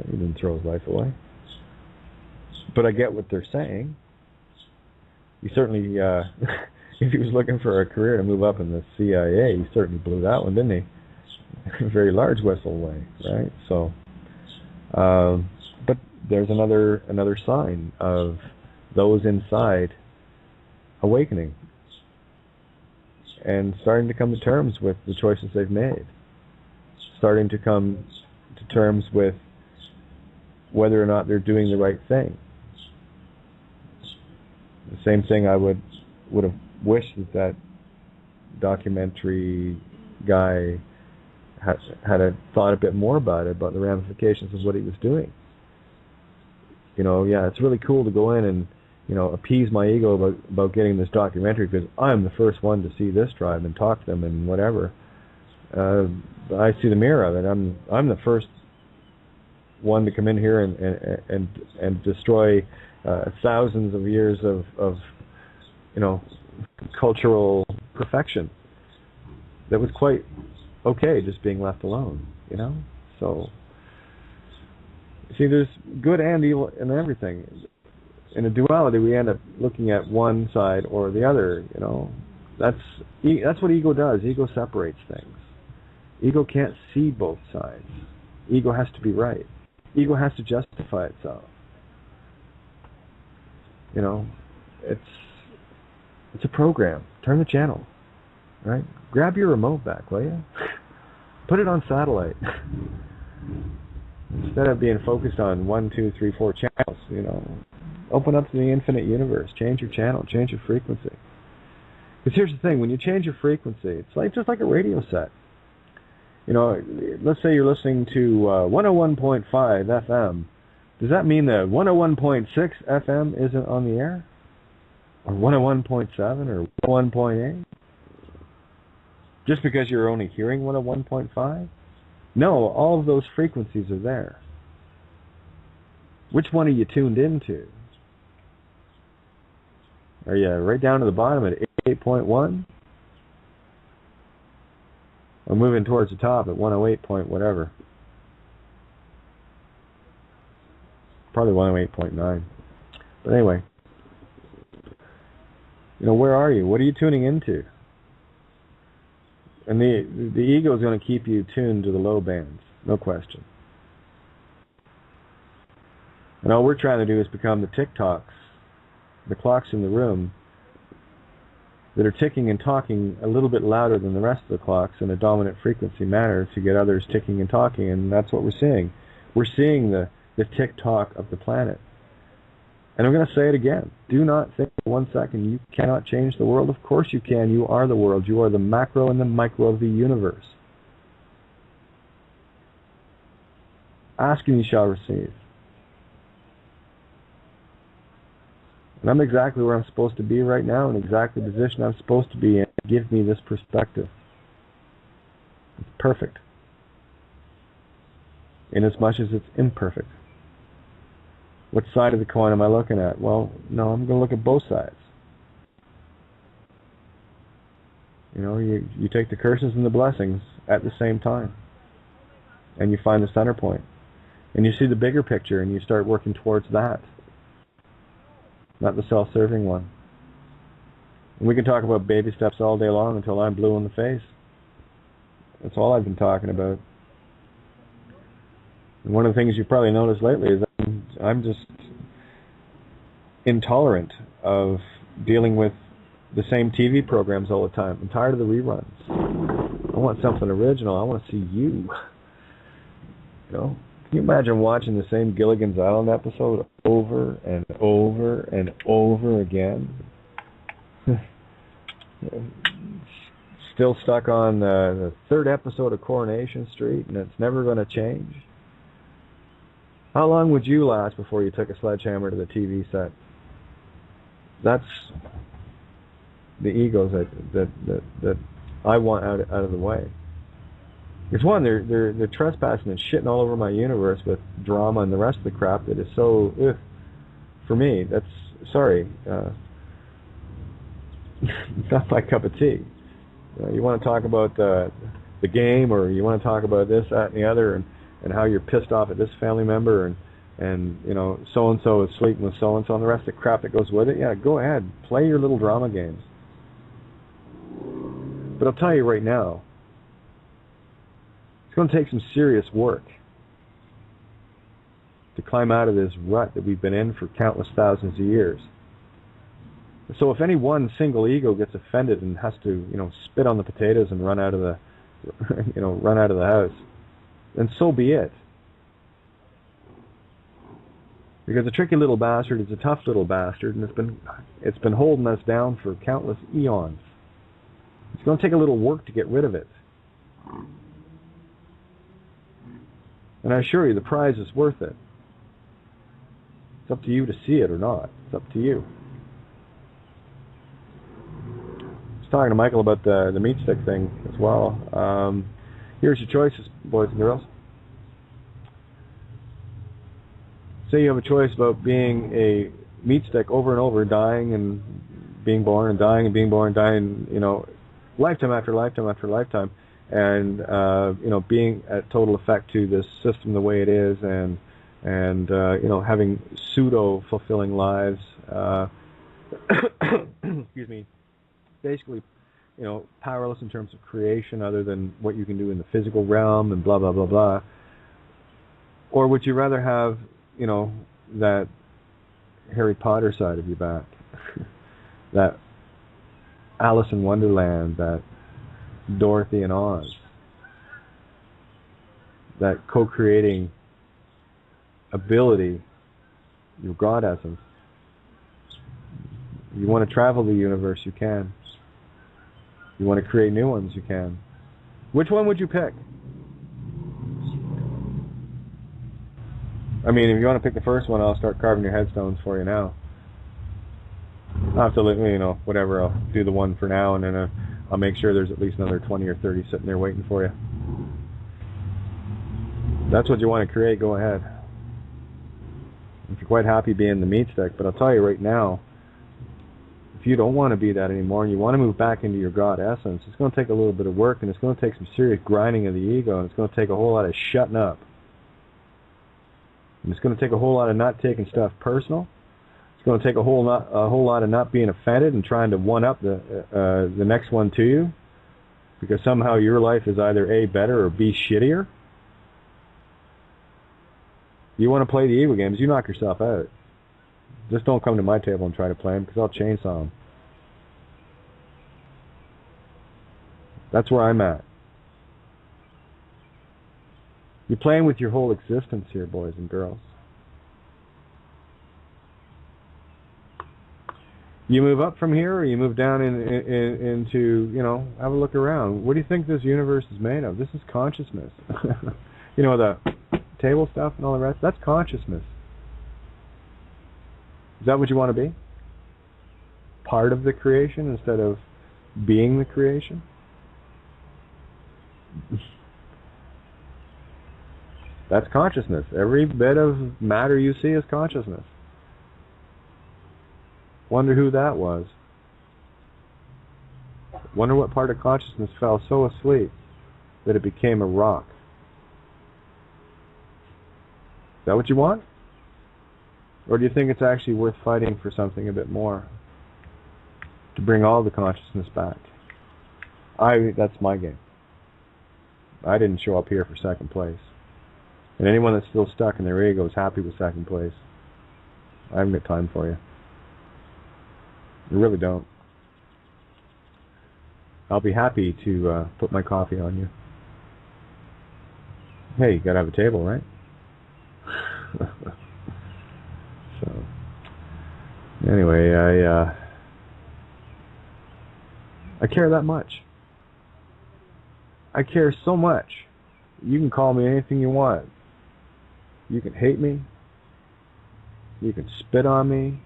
He didn't throw his life away. But I get what they're saying. He certainly, if he was looking for a career to move up in the CIA, he certainly blew that one, didn't he? Very large whistle away, right? So, but there's another sign of those inside awakening and starting to come to terms with the choices they've made, starting to come to terms with whether or not they're doing the right thing. The same thing I would have wished that documentary guy had thought a bit more about the ramifications of what he was doing. It's really cool to go in and appease my ego about getting this documentary because I'm the first one to see this tribe and talk to them and whatever. I see the mirror of it. I'm the first one to come in here and destroy thousands of years of cultural perfection that was quite okay just being left alone. So see, there's good and evil in everything. In a duality, we end up looking at one side or the other. That's what ego does. Ego separates things. Ego can't see both sides. Ego has to be right. Ego has to justify itself. It's a program. Turn the channel, right? Grab your remote back, will you? Put it on satellite. Instead of being focused on 1, 2, 3, 4 channels, open up to the infinite universe. Change your channel. Change your frequency. Because here's the thing: when you change your frequency, it's just like a radio set. Let's say you're listening to 101.5 FM. Does that mean that 101.6 FM isn't on the air? Or 101.7 or 101.8? Just because you're only hearing 101.5? No, all of those frequencies are there. Which one are you tuned into? Are you right down to the bottom at 8.1? Or moving towards the top at 108 point whatever? Probably 108.9. But anyway, where are you? What are you tuning into? And the ego is going to keep you tuned to the low bands, no question. And all we're trying to do is become the tick-tocks, the clocks in the room that are ticking and talking a little bit louder than the rest of the clocks in a dominant frequency manner to get others ticking and talking, and that's what we're seeing. We're seeing the tick-tock of the planet. And I'm going to say it again. Do not think for 1 second you cannot change the world. Of course you can. You are the world. You are the macro and the micro of the universe. Ask and you shall receive. And I'm exactly where I'm supposed to be right now, and exactly the position I'm supposed to be in. Give me this perspective. It's perfect. In as much as it's imperfect. What side of the coin am I looking at? Well, no, I'm going to look at both sides. You know, you take the curses and the blessings at the same time, and you find the center point, and you see the bigger picture, and you start working towards that, not the self-serving one. And we can talk about baby steps all day long until I'm blue in the face. That's all I've been talking about. And one of the things you've probably noticed lately is I'm just intolerant of dealing with the same TV programs all the time. I'm tired of the reruns. I want something original. I want to see you. You know? Can you imagine watching the same Gilligan's Island episode over and over and over again? Still stuck on the third episode of Coronation Street, and it's never going to change? How long would you last before you took a sledgehammer to the TV set? That's the egos that I want out of the way. Because one, they're trespassing and shitting all over my universe with drama and the rest of the crap that is so for me. That's sorry, it's not my cup of tea. You want to talk about the game, or you want to talk about this, that, and the other, and how you're pissed off at this family member, and you know, so and so is sleeping with so and so, and the rest of the crap that goes with it. Yeah, go ahead, play your little drama games. But I'll tell you right now, it's going to take some serious work to climb out of this rut that we've been in for countless thousands of years. So if any one single ego gets offended and has to, you know, spit on the potatoes and run out of the, run out of the house, then so be it. Because a tricky little bastard is a tough little bastard, and it's been holding us down for countless eons. It's going to take a little work to get rid of it. And I assure you, the prize is worth it. It's up to you to see it or not. It's up to you. I was talking to Michael about the meat stick thing as well. Here's your choices, boys and girls. Say you have a choice about being a meat stick over and over, dying and being born and dying and being born and dying, you know, lifetime after lifetime after lifetime, and you know, being at total effect to this system the way it is, and you know, having pseudo fulfilling lives. Excuse me. Basically, you know, powerless in terms of creation, other than what you can do in the physical realm, and blah blah blah blah. Or would you rather have, you know, that Harry Potter side of you back, that Alice in Wonderland, that Dorothy and Oz, that co-creating ability, your God essence? You want to travel the universe, you can. You want to create new ones, you can. Which one would you pick? I mean, if you want to pick the first one, I'll start carving your headstones for you now. I'll have to, you know, whatever, I'll do the one for now, and then I'll make sure there's at least another 20 or 30 sitting there waiting for you. If that's what you want to create, go ahead. If you're quite happy being the meat stick, but I'll tell you right now, if you don't want to be that anymore and you want to move back into your God essence, it's going to take a little bit of work, and it's going to take some serious grinding of the ego, and it's going to take a whole lot of shutting up. And it's going to take a whole lot of not taking stuff personal. It's going to take a whole lot of not being offended and trying to one-up the next one to you, because somehow your life is either A, better, or B, shittier. You want to play the ego games, you knock yourself out. Just don't come to my table and try to play them, because I'll chainsaw them. That's where I'm at. You're playing with your whole existence here, boys and girls. You move up from here, or you move down into, you know, have a look around. What do you think this universe is made of? This is consciousness. You know, the table stuff and all the rest, that's consciousness. Is that what you want to be? Part of the creation instead of being the creation? That's consciousness. Every bit of matter you see is consciousness. Wonder who that was. Wonder what part of consciousness fell so asleep that it became a rock. Is that what you want? Or do you think it's actually worth fighting for something a bit more? To bring all the consciousness back? That's my game. I didn't show up here for second place. And anyone that's still stuck in their ego is happy with second place. I haven't got time for you. I really don't. I'll be happy to put my coffee on you. Hey, you gotta have a table, right? So, anyway, I care that much. I care so much. You can call me anything you want. You can hate me. You can spit on me.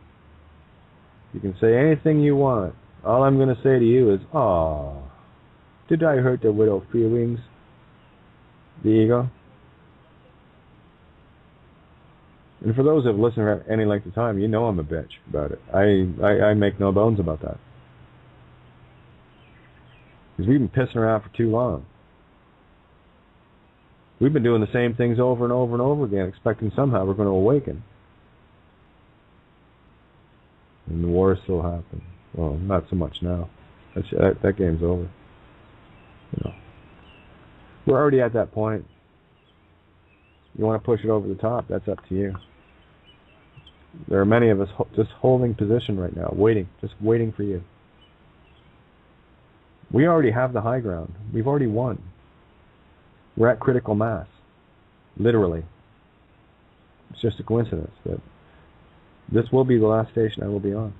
You can say anything you want. All I'm going to say to you is, "Aw, did I hurt the widow's feelings?" The ego. And for those that have listened for any length of time, you know I'm a bitch about it. I make no bones about that. Because we've been pissing around for too long. We've been doing the same things over and over and over again, expecting somehow we're going to awaken. And the war still happens. Well, not so much now. That game's over. You know, we're already at that point. You want to push it over the top, that's up to you. There are many of us just holding position right now, just waiting for you. We already have the high ground. We've already won. We're at critical mass, literally. It's just a coincidence that this will be the last station I will be on.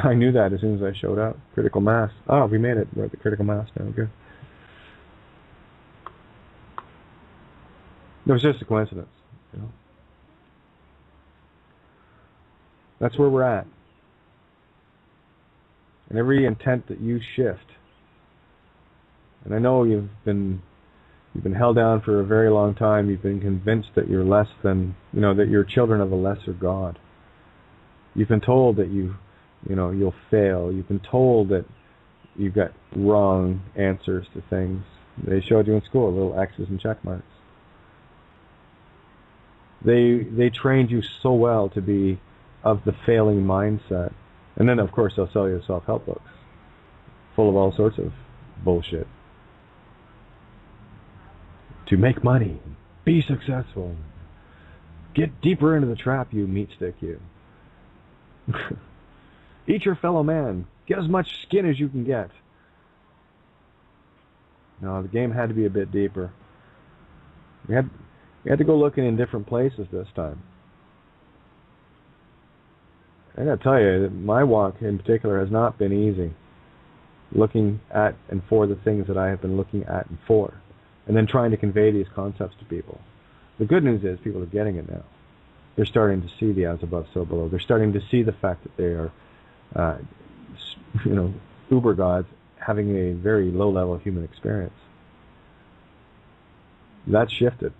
I knew that as soon as I showed up. Critical mass. Oh, we made it. We're at the critical mass now. Good. It was just a coincidence, you know. That's where we're at. And every intent that you shift, and I know you've been held down for a very long time. You've been convinced that you're less than, that you're children of a lesser God. You've been told that you'll fail. You've been told that you've got wrong answers to things. They showed you in school little X's and check marks. They trained you so well to be of the failing mindset. And then, of course, they'll sell you self-help books full of all sorts of bullshit. To make money, be successful, get deeper into the trap, you meat stick, you. Eat your fellow man, get as much skin as you can get. No, the game had to be a bit deeper. We had to go looking in different places this time. I gotta tell you that my walk in particular has not been easy. Looking at and for the things that I have been looking at and for. And then trying to convey these concepts to people. The good news is people are getting it now. They're starting to see the as above, so below. They're starting to see the fact that they are, uber gods having a very low level human experience. That's shifted.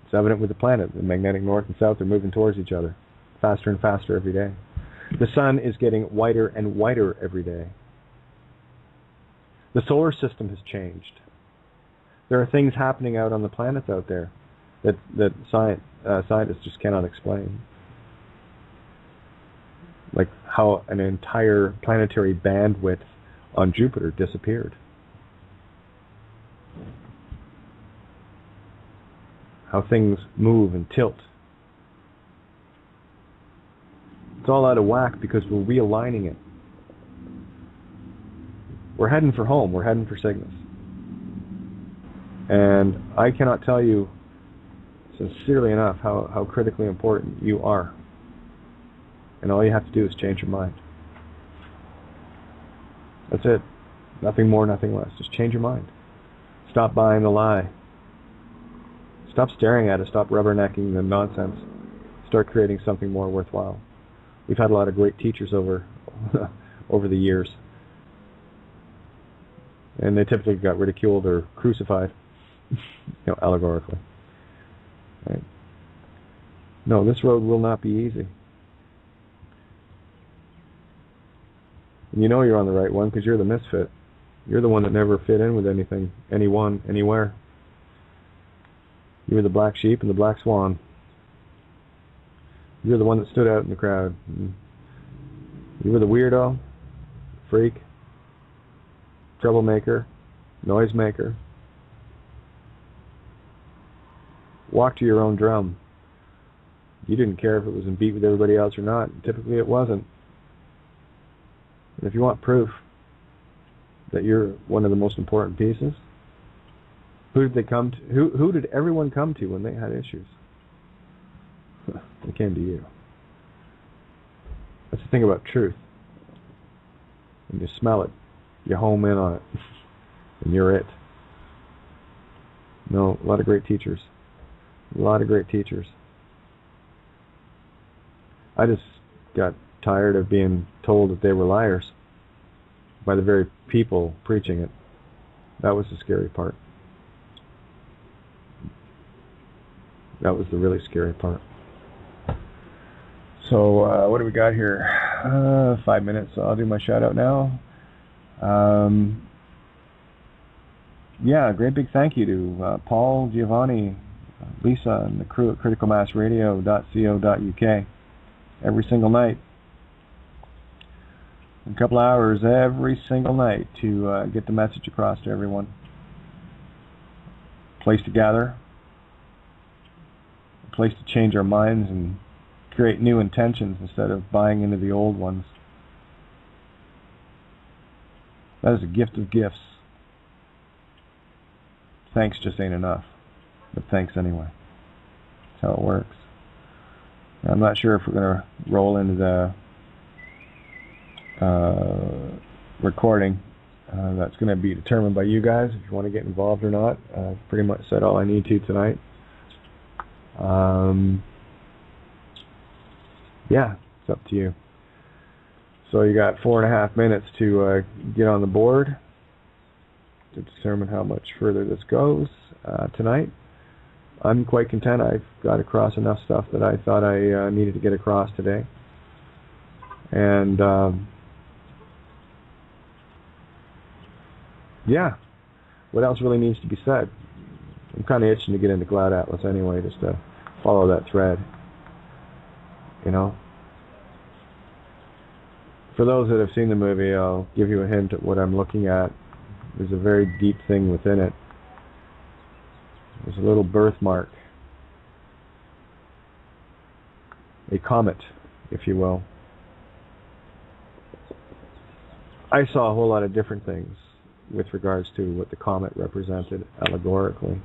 It's evident with the planet. The magnetic north and south are moving towards each other, faster and faster every day. The sun is getting whiter and whiter every day. The solar system has changed. There are things happening out on the planets out there that scientists just cannot explain. Like how an entire planetary bandwidth on Jupiter disappeared. How things move and tilt. It's all out of whack because we're realigning it. We're heading for home. We're heading for Cygnus. And I cannot tell you sincerely enough how critically important you are. And all you have to do is change your mind. That's it. Nothing more, nothing less. Just change your mind. Stop buying the lie. Stop staring at it. Stop rubbernecking the nonsense. Start creating something more worthwhile. We've had a lot of great teachers over the years. And they typically got ridiculed or crucified, allegorically. Right? No, this road will not be easy. And you know you're on the right one because you're the misfit. You're the one that never fit in with anything, anyone, anywhere. You were the black sheep and the black swan. You're the one that stood out in the crowd. You were the weirdo, freak, troublemaker, noisemaker. Walk to your own drum. You didn't care if it was in beat with everybody else or not. Typically it wasn't. And if you want proof that you're one of the most important pieces, who did they come to? Who did everyone come to when they had issues? They came to you. That's the thing about truth. When you smell it, you home in on it, and you're it. No, a lot of great teachers. A lot of great teachers. I just got tired of being told that they were liars by the very people preaching it. That was the scary part. That was the really scary part. So, what do we got here? 5 minutes, so I'll do my shout out now. Yeah, great big thank you to Paul, Giovanni, Lisa, and the crew at criticalmassradio.co.uk every single night. A couple hours every single night to get the message across to everyone. A place to gather, a place to change our minds and create new intentions instead of buying into the old ones. That is a gift of gifts. Thanks just ain't enough, but thanks anyway. That's how it works. I'm not sure if we're going to roll into the recording. That's going to be determined by you guys if you want to get involved or not. I've pretty much said all I need to tonight. Yeah, it's up to you. So you got 4.5 minutes to get on the board to determine how much further this goes tonight. I'm quite content. I've got across enough stuff that I thought I needed to get across today. And yeah, what else really needs to be said? I'm kind of itching to get into Cloud Atlas anyway, just to follow that thread. You know? For those that have seen the movie, I'll give you a hint at what I'm looking at. There's a very deep thing within it. There's a little birthmark. A comet, if you will. I saw a whole lot of different things with regards to what the comet represented allegorically.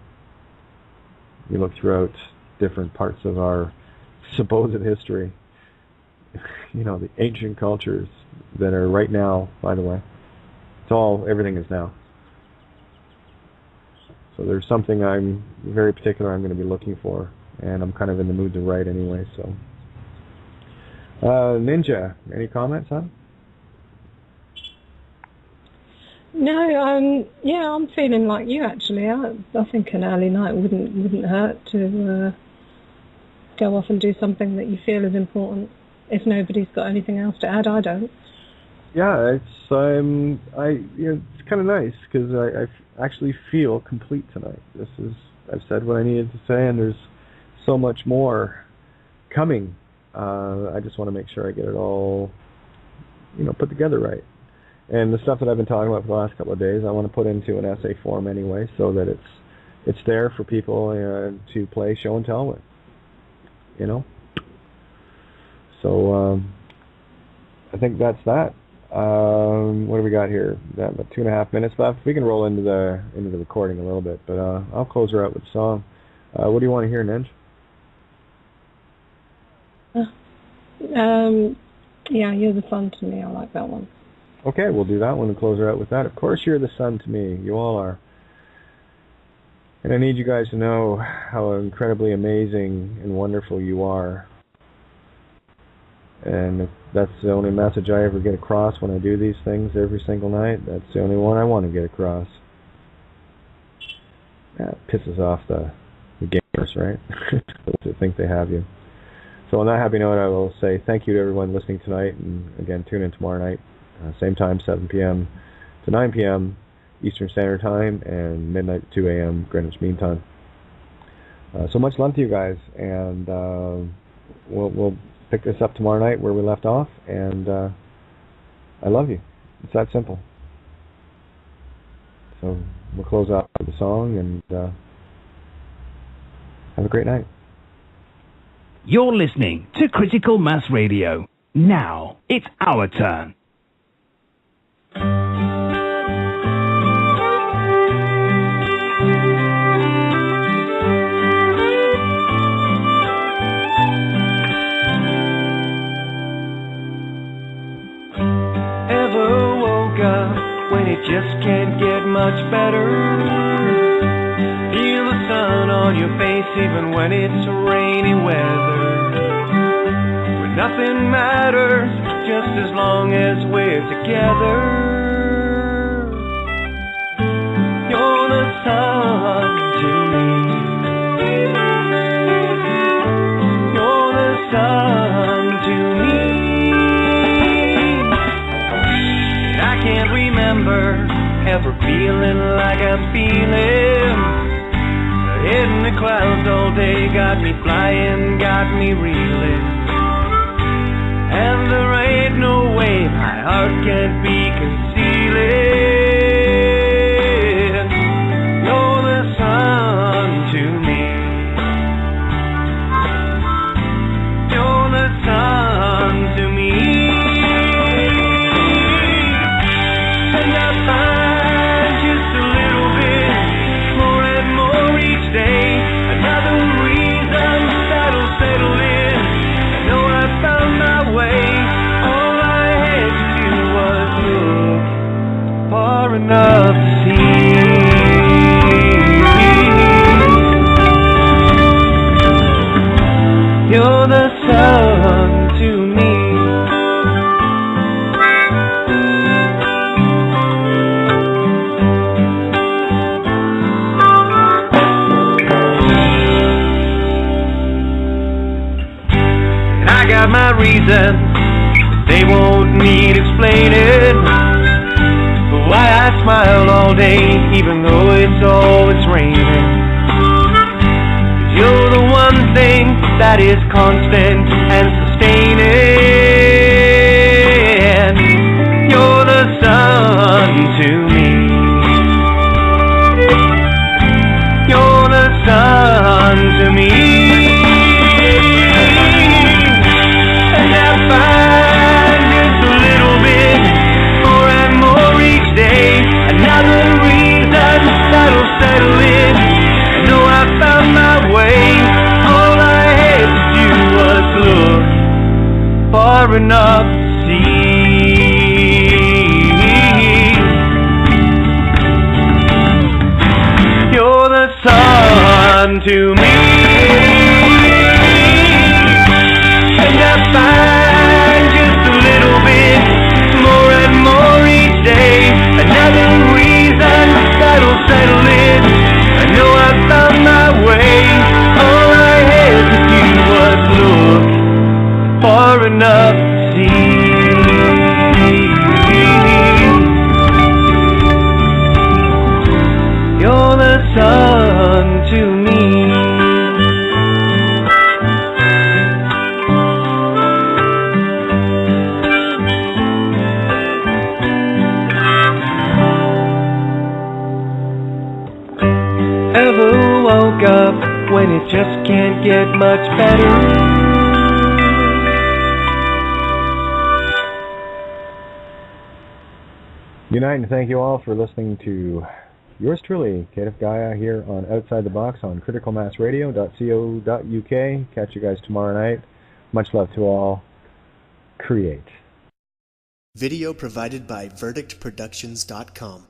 You look throughout different parts of our supposed history. You know, the ancient cultures that are right now, by the way. Everything is now. So there's something I'm very particular I'm going to be looking for, and I'm kind of in the mood to write anyway, so. Ninja, any comments, huh? No, yeah, I'm feeling like you actually. I think an early night wouldn't hurt to go off and do something that you feel is important. If nobody's got anything else to add, I don't. Yeah, it's it's kind of nice because I actually feel complete tonight. I've said what I needed to say, and there's so much more coming. I just want to make sure I get it all, put together right. And the stuff that I've been talking about for the last couple of days, I want to put into an essay form anyway, so that it's there for people to play show and tell with. So I think that's that. What do we got here? About 2.5 minutes left. We can roll into the recording a little bit, but I'll close her out with a song. What do you want to hear, Ninj? Yeah, You're the Sun to Me. I like that one. Okay, we'll do that one and close her out with that. Of course, you're the sun to me. You all are. And I need you guys to know how incredibly amazing and wonderful you are. And if that's the only message I ever get across when I do these things every single night, that's the only one I want to get across. That pisses off the gamers, right? Those who think they have you. So on that happy note, I will say thank you to everyone listening tonight, and again, tune in tomorrow night. Same time, 7 p.m. to 9 p.m. Eastern Standard Time, and midnight to 2 a.m. Greenwich Mean Time. So much love to you guys, and we'll pick this up tomorrow night where we left off, and I love you. It's that simple. So we'll close out with the song, and have a great night. You're listening to Critical Mass Radio. Now it's our turn. Ever woke up when it just can't get much better? Feel the sun on your face even when it's rainy weather. When nothing matters, just as long as we're together. You're the sun to me. You're the sun to me. And I can't remember ever feeling like I'm feeling. In the clouds all day, got me flying, got me reeling. And there ain't no way my heart can't be concealing. You're the sun to me. You're the sun to me. And I find just a little bit more and more each day. Another reason that'll settle in. I know I found my way. All I had to do was look far enough to see. You're the sun to me. And I got my reasons, but they won't need explaining. But why I smile all day, even though it's always raining. 'Cause you're the one thing that is constant and sustaining. You're the sun to me. You're the sun to me. And I find just a little bit more and more each day. Another reason that'll settle in. I know I found my way. All I had to do was look far enough to see. You're the sun to me. And I find just a little bit more and more each day. Another reason that'll settle in. I know I found my way. All I had to do was look far enough to see. You're the sun to me. Ever woke up when it just can't get much better? Good night, and thank you all for listening to yours truly, Kate Gaia, here on Outside the Box on criticalmassradio.co.uk. Catch you guys tomorrow night. Much love to all. Create. Video provided by verdictproductions.com.